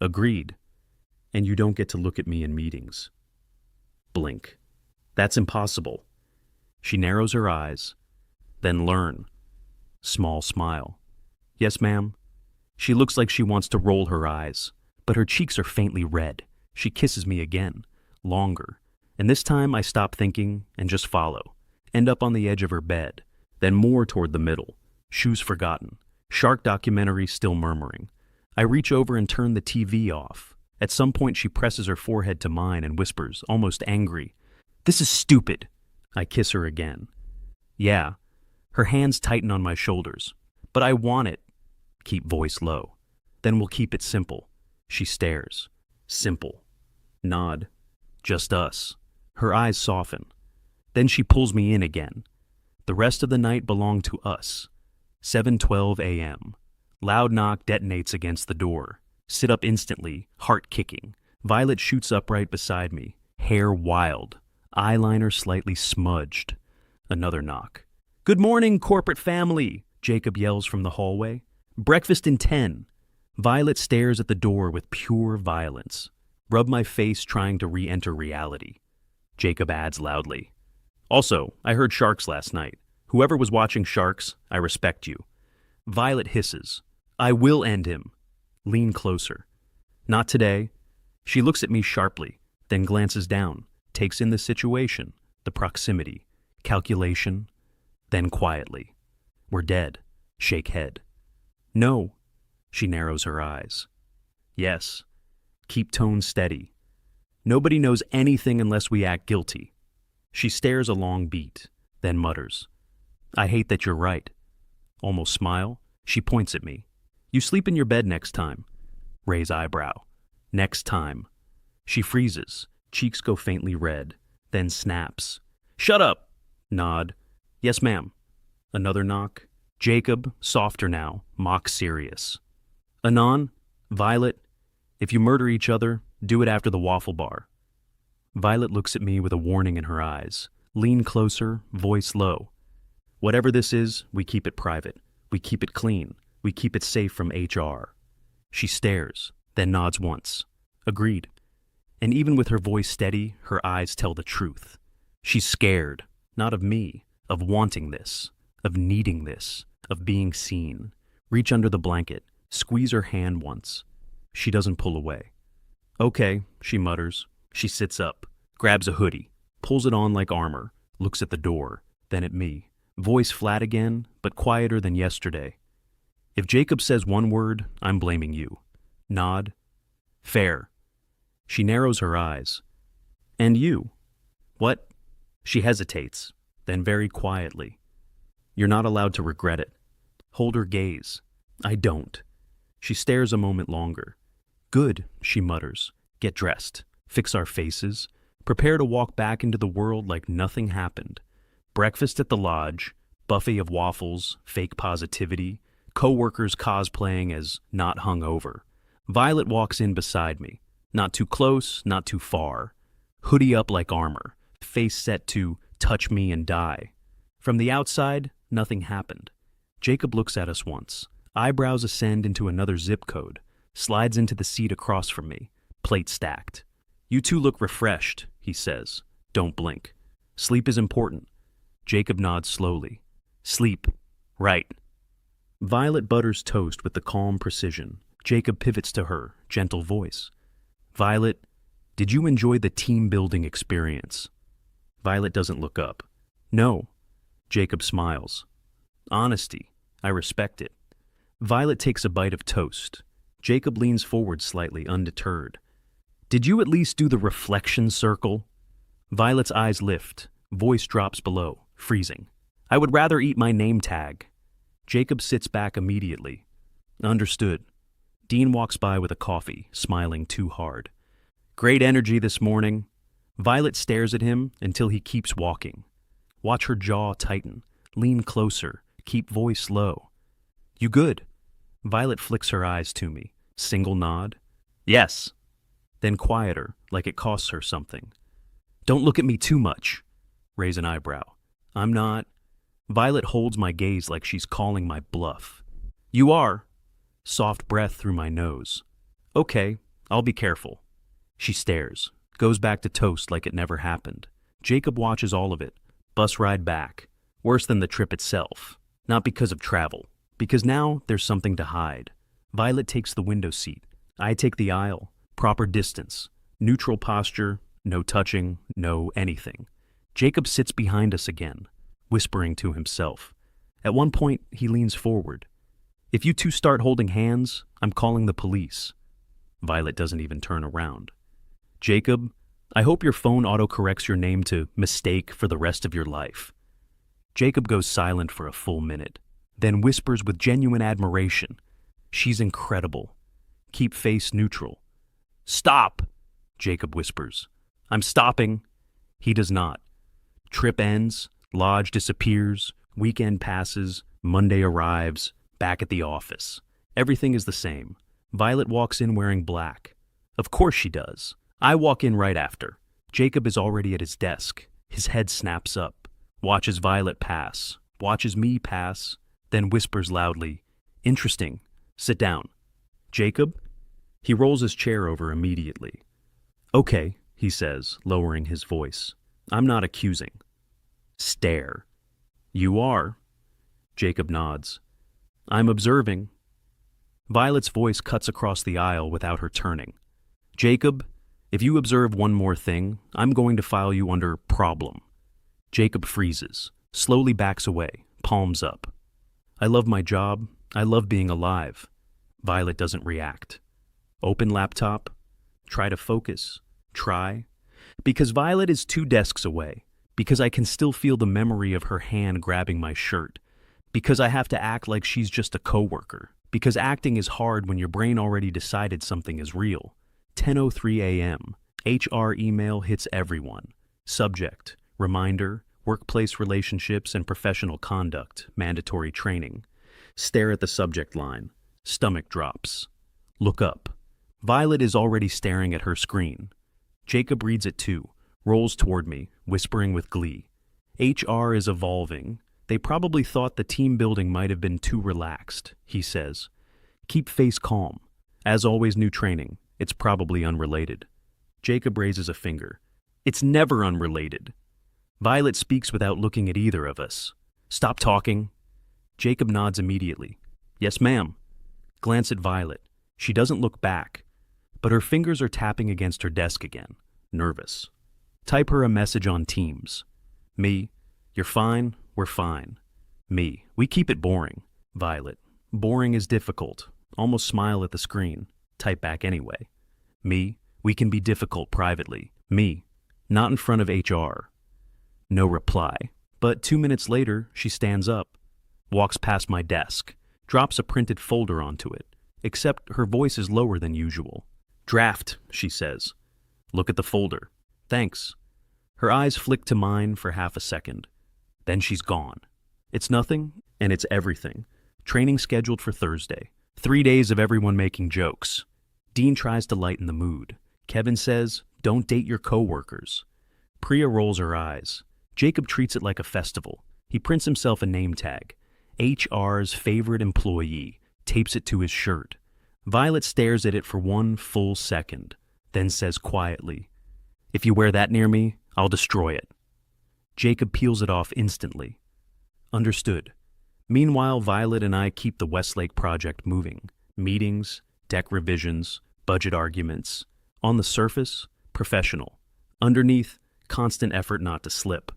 Agreed. And you don't get to look at me in meetings. Blink. That's impossible. She narrows her eyes. Then learn. Small smile. Yes, ma'am. She looks like she wants to roll her eyes, but her cheeks are faintly red. She kisses me again, longer, and this time I stop thinking and just follow. End up on the edge of her bed, then more toward the middle, shoes forgotten, shark documentary still murmuring. I reach over and turn the TV off. At some point she presses her forehead to mine and whispers, almost angry, "This is stupid." I kiss her again. Yeah. Her hands tighten on my shoulders. "But I want it." Keep voice low. "Then we'll keep it simple." She stares. Simple. Nod. Just us. Her eyes soften. Then she pulls me in again. The rest of the night belonged to us. 7:12 a.m. Loud knock detonates against the door. Sit up instantly, heart kicking. Violet shoots upright beside me, hair wild, eyeliner slightly smudged. Another knock. "Good morning, corporate family," Jacob yells from the hallway. "Breakfast in 10. Violet stares at the door with pure violence. Rub my face trying to re-enter reality. Jacob adds loudly, "Also, I heard sharks last night. Whoever was watching sharks, I respect you." Violet hisses, "I will end him." Lean closer. "Not today." She looks at me sharply, then glances down, takes in the situation, the proximity, calculation, then quietly, "We're dead." Shake head. "No." She narrows her eyes. "Yes." Keep tone steady. "Nobody knows anything unless we act guilty." She stares a long beat, then mutters, "I hate that you're right." Almost smile, she points at me. "You sleep in your bed next time." Raise eyebrow. "Next time." She freezes, cheeks go faintly red, then snaps. "Shut up!" Nod. "Yes, ma'am." Another knock. Jacob, softer now, mock serious. "Anon, Violet, if you murder each other, do it after the waffle bar." Violet looks at me with a warning in her eyes. Lean closer, voice low. "Whatever this is, we keep it private. We keep it clean. We keep it safe from HR." She stares, then nods once. Agreed. And even with her voice steady, her eyes tell the truth. She's scared, not of me, of wanting this, of needing this, of being seen. Reach under the blanket, squeeze her hand once. She doesn't pull away. "Okay," she mutters. She sits up, grabs a hoodie, pulls it on like armor, looks at the door, then at me. Voice flat again, but quieter than yesterday. "If Jacob says one word, I'm blaming you." Nod. "Fair." She narrows her eyes. "And you?" "What?" She hesitates, then very quietly. "You're not allowed to regret it." Hold her gaze. "I don't." She stares a moment longer. "Good," she mutters. "Get dressed. Fix our faces. Prepare to walk back into the world like nothing happened. Breakfast at the lodge, buffet of waffles, fake positivity, coworkers cosplaying as not hungover. Violet walks in beside me. Not too close, not too far. Hoodie up like armor, face set to touch me and die. From the outside, nothing happened. Jacob looks at us once. Eyebrows ascend into another zip code. Slides into the seat across from me. Plate stacked. "You two look refreshed," he says. "Don't blink. Sleep is important." Jacob nods slowly. "Sleep. Right." Violet butters toast with the calm precision. Jacob pivots to her, gentle voice. "Violet, did you enjoy the team-building experience?" Violet doesn't look up. "No." Jacob smiles. "Honesty. I respect it." Violet takes a bite of toast. Jacob leans forward slightly, undeterred. "Did you at least do the reflection circle?" Violet's eyes lift. Voice drops below, freezing. "I would rather eat my name tag." Jacob sits back immediately. "Understood." Dean walks by with a coffee, smiling too hard. "Great energy this morning." Violet stares at him until he keeps walking. Watch her jaw tighten. Lean closer. Keep voice low. "You good?" Violet flicks her eyes to me. Single nod. "Yes." Then quieter, like it costs her something. "Don't look at me too much." Raise an eyebrow. "I'm not." Violet holds my gaze like she's calling my bluff. "You are." Soft breath through my nose. "Okay, I'll be careful." She stares, goes back to toast like it never happened. Jacob watches all of it. Bus ride back. Worse than the trip itself. Not because of travel, because now there's something to hide. Violet takes the window seat. I take the aisle. Proper distance. Neutral posture. No touching. No anything. Jacob sits behind us again, whispering to himself. At one point, he leans forward. If you two start holding hands, I'm calling the police. Violet doesn't even turn around. Jacob, I hope your phone autocorrects your name to mistake for the rest of your life. Jacob goes silent for a full minute, then whispers with genuine admiration. She's incredible. Keep face neutral. Stop, Jacob whispers. I'm stopping. He does not. Trip ends, lodge disappears, weekend passes, Monday arrives, back at the office. Everything is the same. Violet walks in wearing black. Of course she does. I walk in right after. Jacob is already at his desk. His head snaps up, watches Violet pass, watches me pass, then whispers loudly, Interesting. Sit down. Jacob? He rolls his chair over immediately. Okay, he says, lowering his voice. I'm not accusing. Stare. You are. Jacob nods. I'm observing. Violet's voice cuts across the aisle without her turning. Jacob, if you observe one more thing, I'm going to file you under problem. Jacob freezes, slowly backs away, palms up. I love my job. I love being alive. Violet doesn't react. Open laptop. Try to focus. Try. Because Violet is 2 desks away. Because I can still feel the memory of her hand grabbing my shirt. Because I have to act like she's just a coworker. Because acting is hard when your brain already decided something is real. 10:03 a.m. HR email hits everyone. Subject, reminder, workplace relationships and professional conduct, mandatory training. Stare at the subject line. Stomach drops. Look up. Violet is already staring at her screen. Jacob reads it too, rolls toward me, whispering with glee. HR is evolving. They probably thought the team building might have been too relaxed, he says. Keep face calm. As always, new training. It's probably unrelated. Jacob raises a finger. It's never unrelated. Violet speaks without looking at either of us. Stop talking. Jacob nods immediately. Yes, ma'am. Glance at Violet. She doesn't look back, but her fingers are tapping against her desk again, nervous. Type her a message on Teams. Me, you're fine, we're fine. Me, we keep it boring. Violet, boring is difficult. Almost smile at the screen. Type back anyway. Me, we can be difficult privately. Me, not in front of HR. No reply. But 2 minutes later, she stands up, walks past my desk, drops a printed folder onto it, except her voice is lower than usual. Draft, she says. Look at the folder. Thanks. Her eyes flick to mine for half a second. Then she's gone. It's nothing, and it's everything. Training scheduled for Thursday. 3 days of everyone making jokes. Dean tries to lighten the mood. Kevin says, don't date your coworkers. Priya rolls her eyes. Jacob treats it like a festival. He prints himself a name tag. HR's favorite employee. Tapes it to his shirt. Violet stares at it for 1 full second, then says quietly, if you wear that near me, I'll destroy it. Jacob peels it off instantly. Understood. Meanwhile, Violet and I keep the Westlake project moving. Meetings, deck revisions, budget arguments. On the surface, professional. Underneath, constant effort not to slip.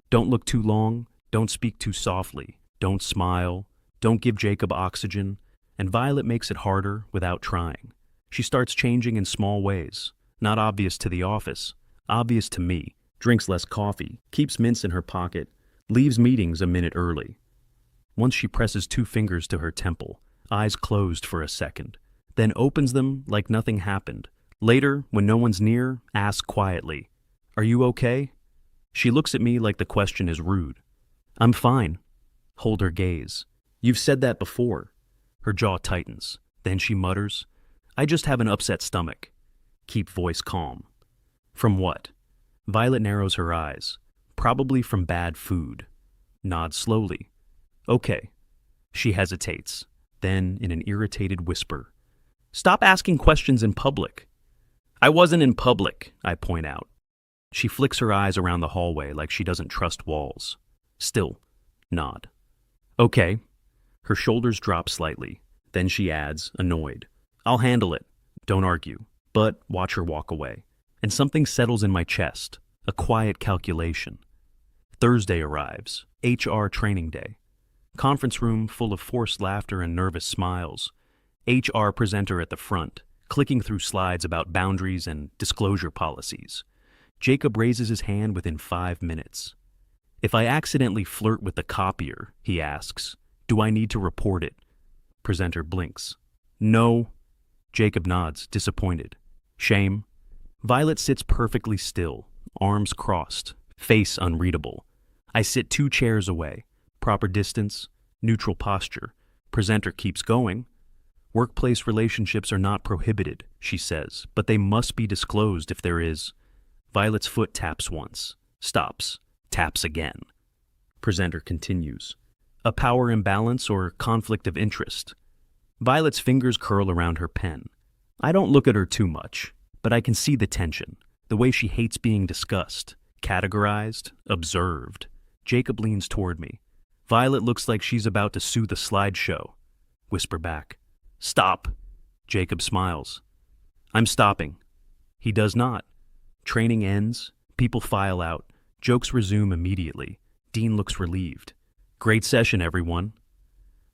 Don't look too long, don't speak too softly, don't smile, don't give Jacob oxygen, and Violet makes it harder without trying. She starts changing in small ways, not obvious to the office, obvious to me. Drinks less coffee, keeps mints in her pocket, leaves meetings a minute early. Once she presses 2 fingers to her temple, eyes closed for a second, then opens them like nothing happened. Later, when no one's near, asks quietly, "Are you okay?" She looks at me like the question is rude. "I'm fine." Hold her gaze. "You've said that before." Her jaw tightens. Then she mutters, "I just have an upset stomach." Keep voice calm. "From what?" Violet narrows her eyes. "Probably from bad food." Nods slowly. "Okay." She hesitates. Then, in an irritated whisper, "Stop asking questions in public." "I wasn't in public," I point out. She flicks her eyes around the hallway like she doesn't trust walls. Still, nod. "Okay." Her shoulders drop slightly. Then she adds, annoyed, I'll handle it. Don't argue, but watch her walk away. And something settles in my chest, a quiet calculation. Thursday arrives, HR training day. Conference room full of forced laughter and nervous smiles. HR presenter at the front, clicking through slides about boundaries and disclosure policies. Jacob raises his hand within 5 minutes. If I accidentally flirt with the copier, he asks, do I need to report it? Presenter blinks. No. Jacob nods, disappointed. Shame. Violet sits perfectly still, arms crossed, face unreadable. I sit 2 chairs away. Proper distance, neutral posture. Presenter keeps going. Workplace relationships are not prohibited, she says, but they must be disclosed if there is. Violet's foot taps once, stops, taps again. Presenter continues. A power imbalance or conflict of interest. Violet's fingers curl around her pen. I don't look at her too much, but I can see the tension, the way she hates being discussed, categorized, observed. Jacob leans toward me. Violet looks like she's about to sue the slideshow. Whisper back. Stop. Jacob smiles. I'm stopping. He does not. Training ends. People file out. Jokes resume immediately. Dean looks relieved. Great session, everyone.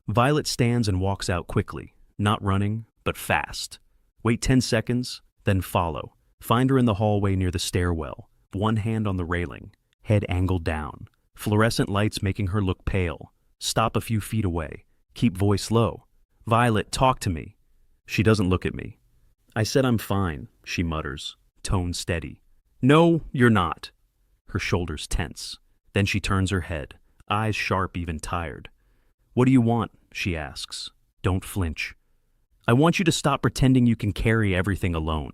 Violet stands and walks out quickly, not running, but fast. Wait 10 seconds, then follow. Find her in the hallway near the stairwell, one hand on the railing, head angled down. Fluorescent lights making her look pale. Stop a few feet away. Keep voice low. Violet, talk to me. She doesn't look at me. I said I'm fine, she mutters, tone steady. No, you're not. Her shoulders tense. Then she turns her head, eyes sharp, even tired. What do you want? She asks. Don't flinch. I want you to stop pretending you can carry everything alone.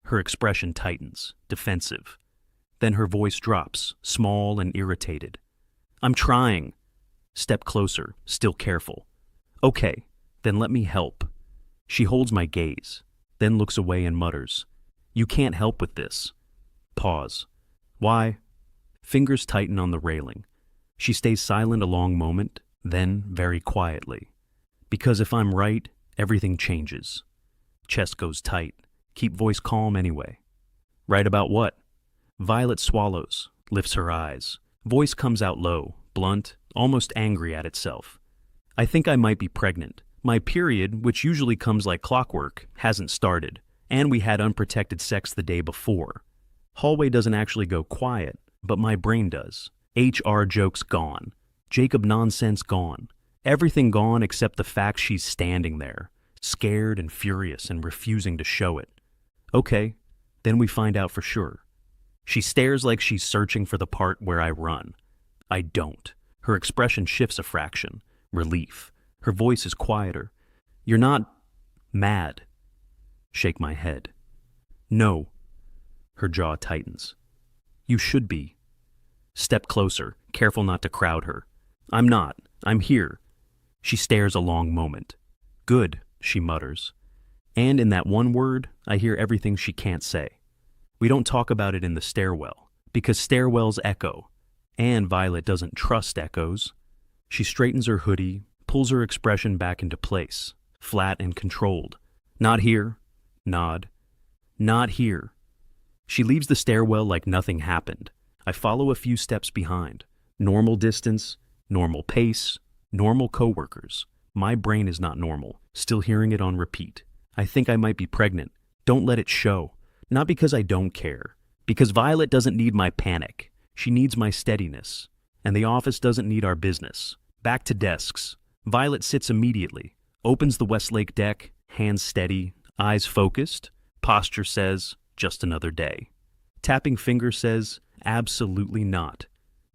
Her expression tightens, defensive. Then her voice drops, small and irritated. I'm trying. Step closer, still careful. Okay, then let me help. She holds my gaze, then looks away and mutters. You can't help with this. Pause. Why? Fingers tighten on the railing. She stays silent a long moment, then very quietly. Because if I'm right, everything changes. Chest goes tight. Keep voice calm anyway. Right about what? Violet swallows, lifts her eyes. Voice comes out low, blunt, almost angry at itself. I think I might be pregnant. My period, which usually comes like clockwork, hasn't started, and we had unprotected sex the day before. Hallway doesn't actually go quiet, but my brain does. HR jokes gone. Jacob nonsense gone. Everything gone except the fact she's standing there, scared and furious and refusing to show it. Okay, then we find out for sure. She stares like she's searching for the part where I run. I don't. Her expression shifts a fraction. Relief. Her voice is quieter. You're not mad. Shake my head. No. Her jaw tightens. You should be. Step closer, careful not to crowd her. I'm not. I'm here. She stares a long moment. Good, she mutters. And in that one word, I hear everything she can't say. We don't talk about it in the stairwell, because stairwells echo, and Violet doesn't trust echoes. She straightens her hoodie, pulls her expression back into place, flat and controlled. Not here. Nod. Not here. She leaves the stairwell like nothing happened. I follow a few steps behind. Normal distance, normal pace, normal coworkers. My brain is not normal, still hearing it on repeat. I think I might be pregnant. Don't let it show. Not because I don't care. Because Violet doesn't need my panic. She needs my steadiness. And the office doesn't need our business. Back to desks. Violet sits immediately. Opens the Westlake deck, hands steady, eyes focused. Posture says, just another day. Tapping finger says, absolutely not.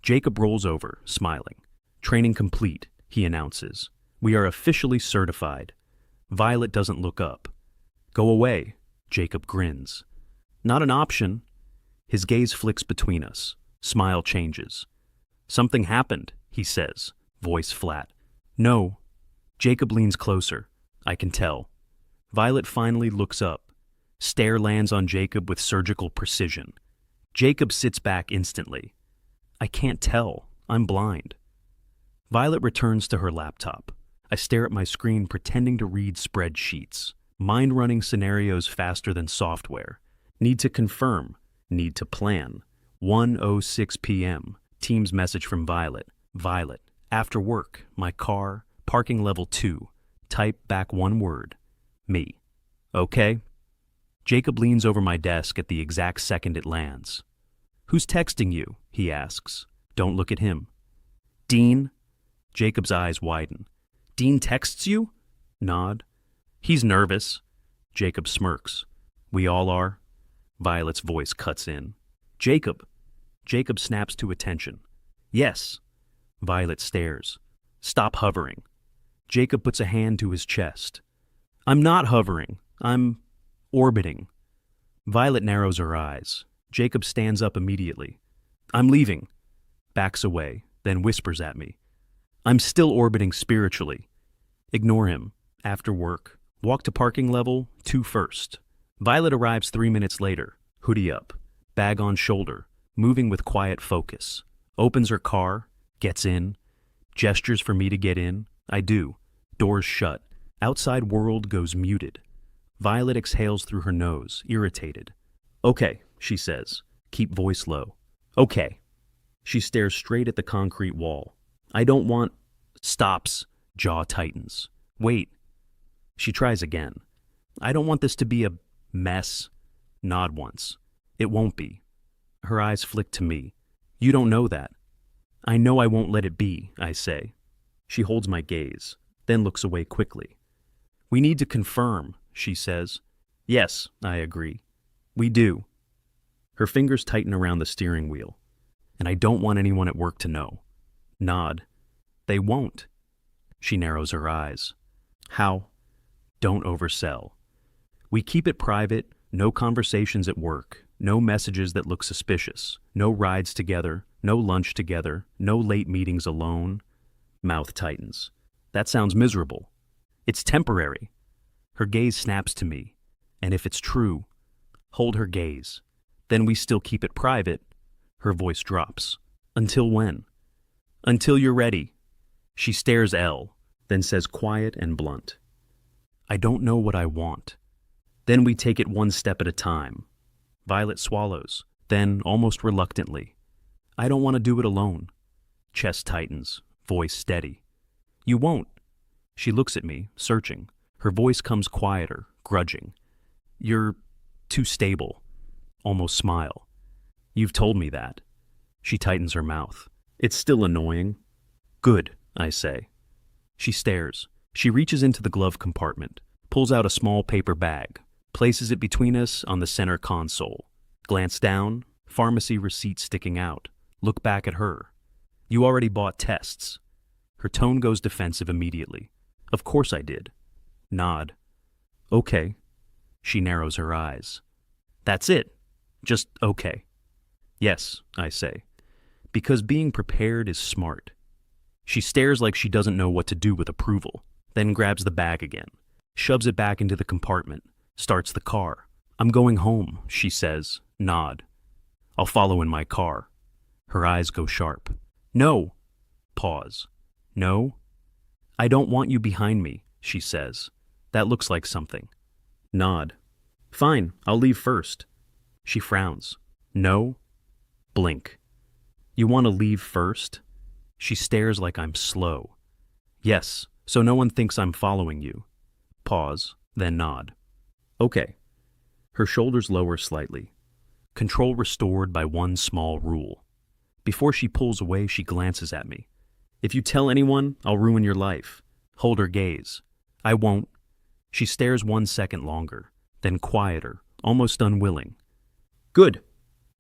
Jacob rolls over, smiling. Training complete, he announces. We are officially certified. Violet doesn't look up. Go away, Jacob grins. Not an option. His gaze flicks between us. Smile changes. Something happened, he says, voice flat. No. Jacob leans closer. I can tell. Violet finally looks up. Stare lands on Jacob with surgical precision. Jacob sits back instantly. I can't tell. I'm blind. Violet returns to her laptop. I stare at my screen pretending to read spreadsheets. Mind-running scenarios faster than software. Need to confirm. Need to plan. 1:06 p.m. Teams message from Violet. Violet. After work. My car. Parking level 2. Type back one word. Me. Okay? Jacob leans over my desk at the exact second it lands. Who's texting you? He asks. Don't look at him. Dean? Jacob's eyes widen. Dean texts you? Nod. He's nervous. Jacob smirks. We all are. Violet's voice cuts in. Jacob. Jacob snaps to attention. Yes. Violet stares. Stop hovering. Jacob puts a hand to his chest. I'm not hovering. I'm orbiting. Violet narrows her eyes. Jacob stands up immediately. I'm leaving. Backs away, then whispers at me. I'm still orbiting spiritually. Ignore him. After work. Walk to parking level 2 first. Violet arrives 3 minutes later. Hoodie up. Bag on shoulder. Moving with quiet focus. Opens her car. Gets in. Gestures for me to get in. I do. Doors shut. Outside world goes muted. Violet exhales through her nose, irritated. Okay, she says. Keep voice low. Okay. She stares straight at the concrete wall. I don't want... Stops. Jaw tightens. Wait. She tries again. I don't want this to be a mess. Nod once. It won't be. Her eyes flick to me. You don't know that. I know I won't let it be, I say. She holds my gaze, then looks away quickly. We need to confirm, she says. Yes, I agree. We do. Her fingers tighten around the steering wheel. And I don't want anyone at work to know. Nod. They won't. She narrows her eyes. How? Don't oversell. We keep it private, no conversations at work, no messages that look suspicious, no rides together, no lunch together, no late meetings alone. Mouth tightens. That sounds miserable. It's temporary. Her gaze snaps to me, and if it's true, hold her gaze. Then we still keep it private. Her voice drops. Until when? Until you're ready. She stares L, then says quiet and blunt. I don't know what I want. Then we take it one step at a time. Violet swallows, then almost reluctantly. I don't want to do it alone. Chest tightens, voice steady. You won't. She looks at me, searching. Her voice comes quieter, grudging. You're too stable. Almost smile. You've told me that. She tightens her mouth. It's still annoying. Good, I say. She stares. She reaches into the glove compartment, pulls out a small paper bag, places it between us on the center console. Glance down, pharmacy receipt sticking out. Look back at her. You already bought tests. Her tone goes defensive immediately. Of course I did. Nod. Okay. She narrows her eyes. That's it. Just okay. Yes, I say. Because being prepared is smart. She stares like she doesn't know what to do with approval, then grabs the bag again, shoves it back into the compartment, starts the car. I'm going home, she says. Nod. I'll follow in my car. Her eyes go sharp. No. Pause. No? I don't want you behind me, she says. That looks like something. Nod. Fine, I'll leave first. She frowns. No? Blink. You want to leave first? She stares like I'm slow. Yes, so no one thinks I'm following you. Pause, then nod. Okay. Her shoulders lower slightly. Control restored by one small rule. Before she pulls away, she glances at me. If you tell anyone, I'll ruin your life. Hold her gaze. I won't. She stares 1 second longer, then quieter, almost unwilling. Good.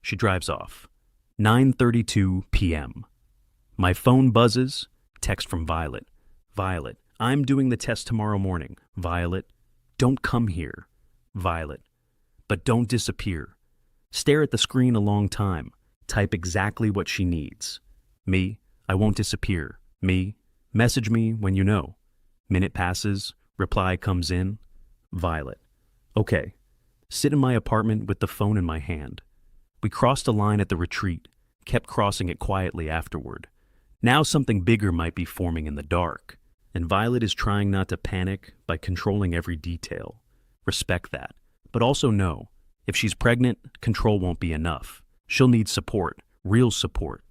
She drives off. 9:32 p.m. My phone buzzes. Text from Violet. Violet, I'm doing the test tomorrow morning. Violet, don't come here. Violet, but don't disappear. Stare at the screen a long time. Type exactly what she needs. Me, I won't disappear. Me, message me when you know. Minute passes. Reply comes in. Violet, okay. Sit in my apartment with the phone in my hand. We crossed a line at the retreat, kept crossing it quietly afterward. Now something bigger might be forming in the dark. And Violet is trying not to panic by controlling every detail. Respect that. But also know, if she's pregnant, control won't be enough. She'll need support, real support.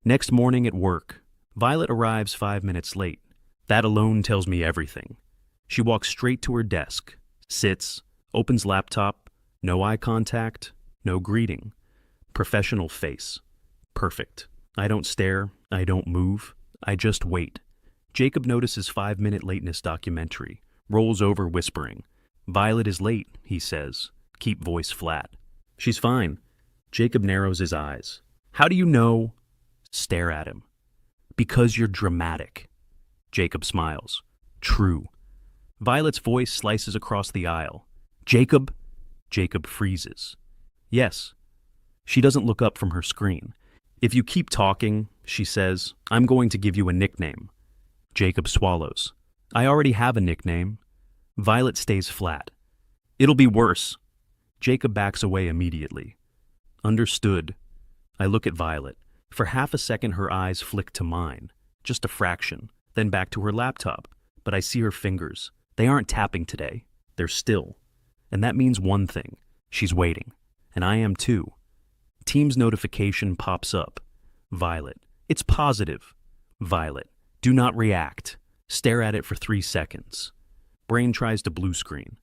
Next morning at work, Violet arrives 5 minutes late. That alone tells me everything. She walks straight to her desk, sits, opens laptop, no eye contact, no greeting. Professional face. Perfect. I don't stare, I don't move, I just wait. Jacob notices 5-minute lateness documentary, rolls over whispering. Violet is late, he says. Keep voice flat. She's fine. Jacob narrows his eyes. How do you know? Stare at him. Because you're dramatic. Jacob smiles. True. Violet's voice slices across the aisle. Jacob? Jacob freezes. Yes. She doesn't look up from her screen. If you keep talking, she says, I'm going to give you a nickname. Jacob swallows. I already have a nickname. Violet stays flat. It'll be worse. Jacob backs away immediately. Understood. I look at Violet. For half a second her eyes flick to mine. Just a fraction. Then back to her laptop. But I see her fingers. They aren't tapping today. They're still. And that means one thing. She's waiting. And I am too. Teams notification pops up. Violet. It's positive. Violet. Do not react. Stare at it for 3 seconds. Brain tries to blue screen.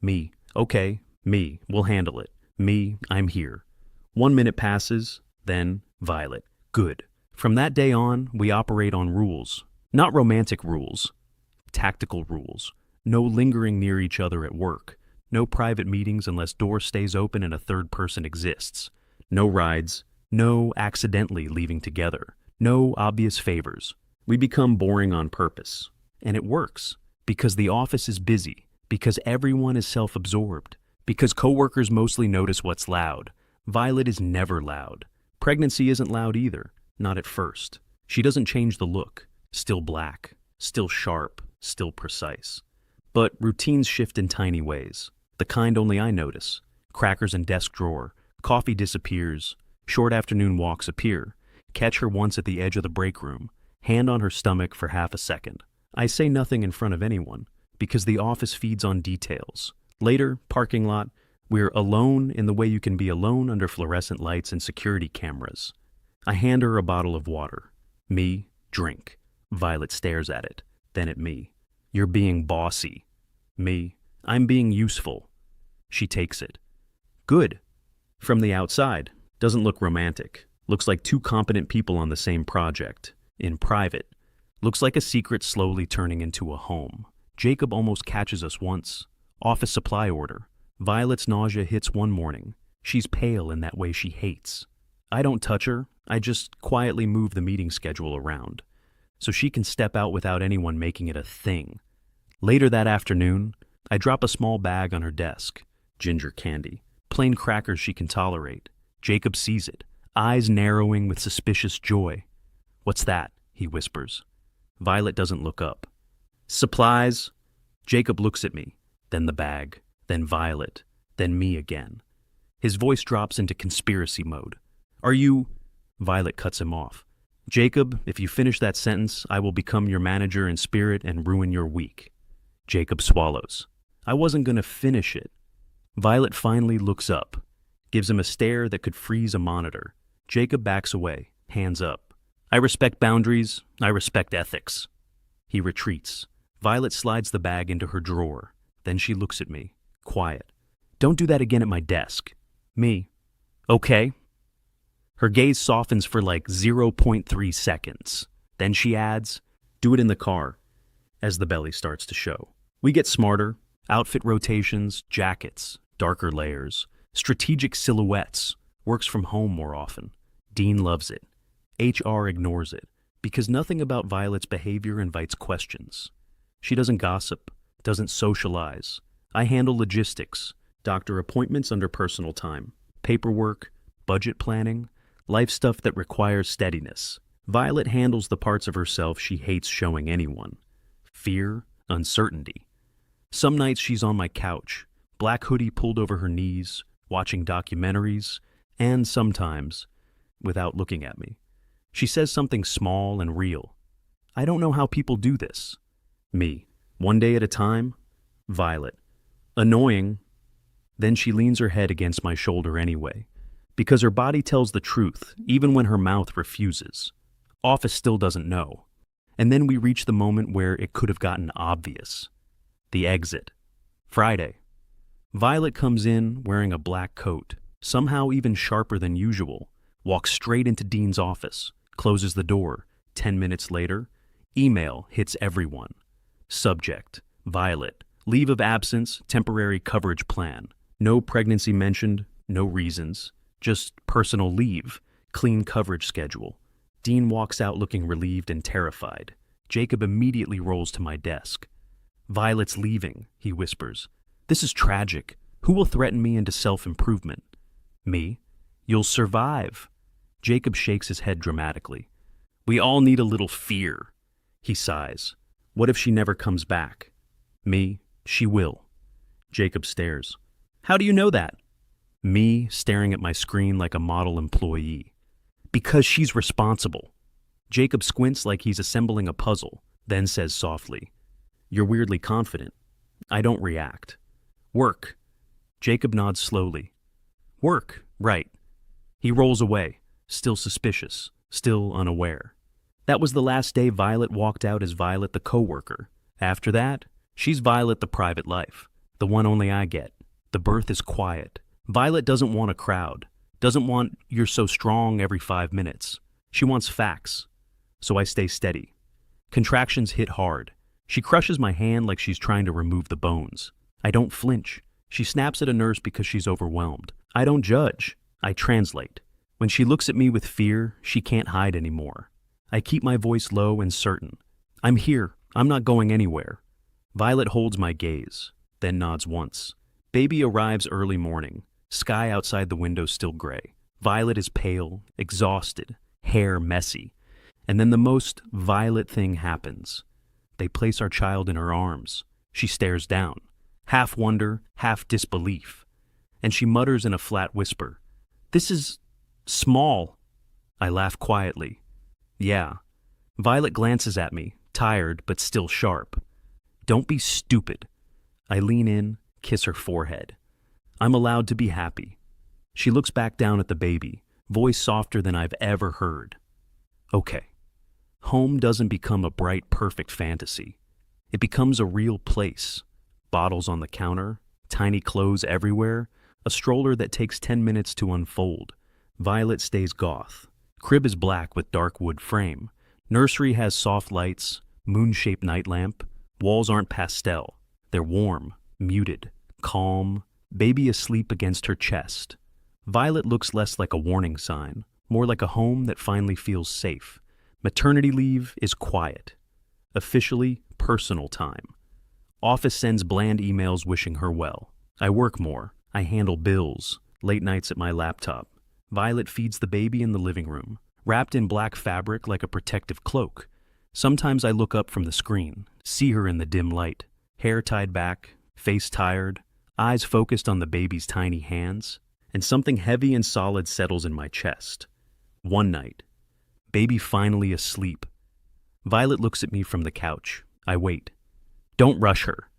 Me. Okay. Me. We'll handle it. Me. I'm here. 1 minute passes. Then, Violet. Good. From that day on, we operate on rules. Not romantic rules. Tactical rules. No lingering near each other at work. No private meetings unless door stays open and a third person exists. No rides. No accidentally leaving together. No obvious favors. We become boring on purpose. And it works. Because the office is busy. Because everyone is self-absorbed. Because coworkers mostly notice what's loud. Violet is never loud. Pregnancy isn't loud either. Not at first. She doesn't change the look. Still black. Still sharp. Still precise. But routines shift in tiny ways. The kind only I notice. Crackers in desk drawer. Coffee disappears. Short afternoon walks appear. Catch her once at the edge of the break room. Hand on her stomach for half a second. I say nothing in front of anyone, because the office feeds on details. Later, parking lot, we're alone in the way you can be alone under fluorescent lights and security cameras. I hand her a bottle of water. Me, drink. Violet stares at it, then at me. You're being bossy. Me, I'm being useful. She takes it. Good. From the outside, doesn't look romantic. Looks like two competent people on the same project. In private, looks like a secret slowly turning into a home. Jacob almost catches us once. Office supply order. Violet's nausea hits one morning. She's pale in that way she hates. I don't touch her. I just quietly move the meeting schedule around, so she can step out without anyone making it a thing. Later that afternoon, I drop a small bag on her desk. Ginger candy. Plain crackers she can tolerate. Jacob sees it, eyes narrowing with suspicious joy. What's that? He whispers. Violet doesn't look up. Supplies? Jacob looks at me, then the bag, then Violet, then me again. His voice drops into conspiracy mode. Are you... Violet cuts him off. Jacob, if you finish that sentence, I will become your manager in spirit and ruin your week. Jacob swallows. I wasn't going to finish it. Violet finally looks up, gives him a stare that could freeze a monitor. Jacob backs away, hands up. I respect boundaries. I respect ethics. He retreats. Violet slides the bag into her drawer. Then she looks at me, quiet. Don't do that again at my desk. Me. Okay. Her gaze softens for like 0.3 seconds. Then she adds, do it in the car, as the belly starts to show. We get smarter. Outfit rotations, jackets, darker layers, strategic silhouettes. Works from home more often. Dean loves it. HR ignores it, because nothing about Violet's behavior invites questions. She doesn't gossip, doesn't socialize. I handle logistics, doctor appointments under personal time, paperwork, budget planning, life stuff that requires steadiness. Violet handles the parts of herself she hates showing anyone. Fear, uncertainty. Some nights she's on my couch, black hoodie pulled over her knees, watching documentaries, and sometimes, without looking at me, she says something small and real. I don't know how people do this. Me. One day at a time. Violet. Annoying. Then she leans her head against my shoulder anyway, because her body tells the truth, even when her mouth refuses. Office still doesn't know. And then we reach the moment where it could have gotten obvious. The exit. Friday. Violet comes in wearing a black coat, somehow even sharper than usual, walks straight into Dean's office, closes the door. 10 minutes later, email hits everyone. Subject: Violet. Leave of absence, temporary coverage plan. No pregnancy mentioned, no reasons. Just personal leave, clean coverage schedule. Dean walks out looking relieved and terrified. Jacob immediately rolls to my desk. Violet's leaving, he whispers. This is tragic. Who will threaten me into self-improvement? Me. You'll survive. Jacob shakes his head dramatically. We all need a little fear. He sighs. What if she never comes back? Me. She will. Jacob stares. How do you know that? Me staring at my screen like a model employee. Because she's responsible. Jacob squints like he's assembling a puzzle, then says softly, You're weirdly confident. I don't react. Work. Jacob nods slowly. Work, right. He rolls away, still suspicious, still unaware. That was the last day Violet walked out as Violet the coworker. After that, she's Violet the private life, the one only I get. The birth is quiet. Violet doesn't want a crowd, doesn't want you're so strong every 5 minutes. She wants facts. So I stay steady. Contractions hit hard. She crushes my hand like she's trying to remove the bones. I don't flinch. She snaps at a nurse because she's overwhelmed. I don't judge. I translate. When she looks at me with fear, she can't hide anymore. I keep my voice low and certain. I'm here. I'm not going anywhere. Violet holds my gaze, then nods once. Baby arrives early morning. Sky outside the window still gray. Violet is pale, exhausted, hair messy. And then the most Violet thing happens. They place our child in her arms. She stares down, half wonder, half disbelief. And she mutters in a flat whisper, This is small. I laugh quietly. Yeah. Violet glances at me, tired but still sharp. Don't be stupid. I lean in, kiss her forehead. I'm allowed to be happy. She looks back down at the baby, voice softer than I've ever heard. Okay. Home doesn't become a bright, perfect fantasy. It becomes a real place. Bottles on the counter, tiny clothes everywhere, a stroller that takes 10 minutes to unfold. Violet stays goth. Crib is black with dark wood frame. Nursery has soft lights, moon-shaped night lamp. Walls aren't pastel. They're warm, muted, calm. Baby asleep against her chest. Violet looks less like a warning sign, more like a home that finally feels safe. Maternity leave is quiet. Officially, personal time. Office sends bland emails wishing her well. I work more. I handle bills. Late nights at my laptop. Violet feeds the baby in the living room, wrapped in black fabric like a protective cloak. Sometimes I look up from the screen, see her in the dim light. Hair tied back, face tired, eyes focused on the baby's tiny hands, and something heavy and solid settles in my chest. One night. Baby finally asleep. Violet looks at me from the couch. I wait. Don't rush her.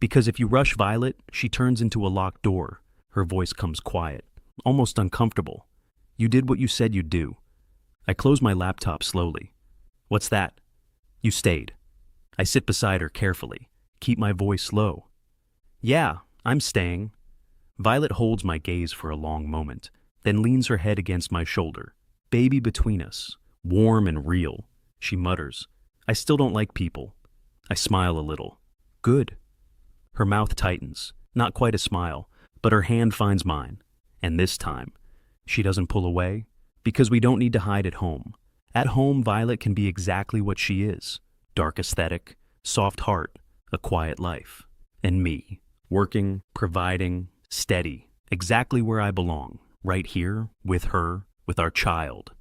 Because if you rush Violet, she turns into a locked door. Her voice comes quiet, almost uncomfortable. You did what you said you'd do. I close my laptop slowly. What's that? You stayed. I sit beside her carefully, keep my voice low. Yeah, I'm staying. Violet holds my gaze for a long moment, then leans her head against my shoulder. Baby between us. Warm and real. She mutters, I still don't like people. I smile a little. Good. Her mouth tightens, not quite a smile, but her hand finds mine. And this time, she doesn't pull away, because we don't need to hide at home. At home, Violet can be exactly what she is. Dark aesthetic, soft heart, a quiet life. And me, working, providing, steady, exactly where I belong, right here, with her, with our child.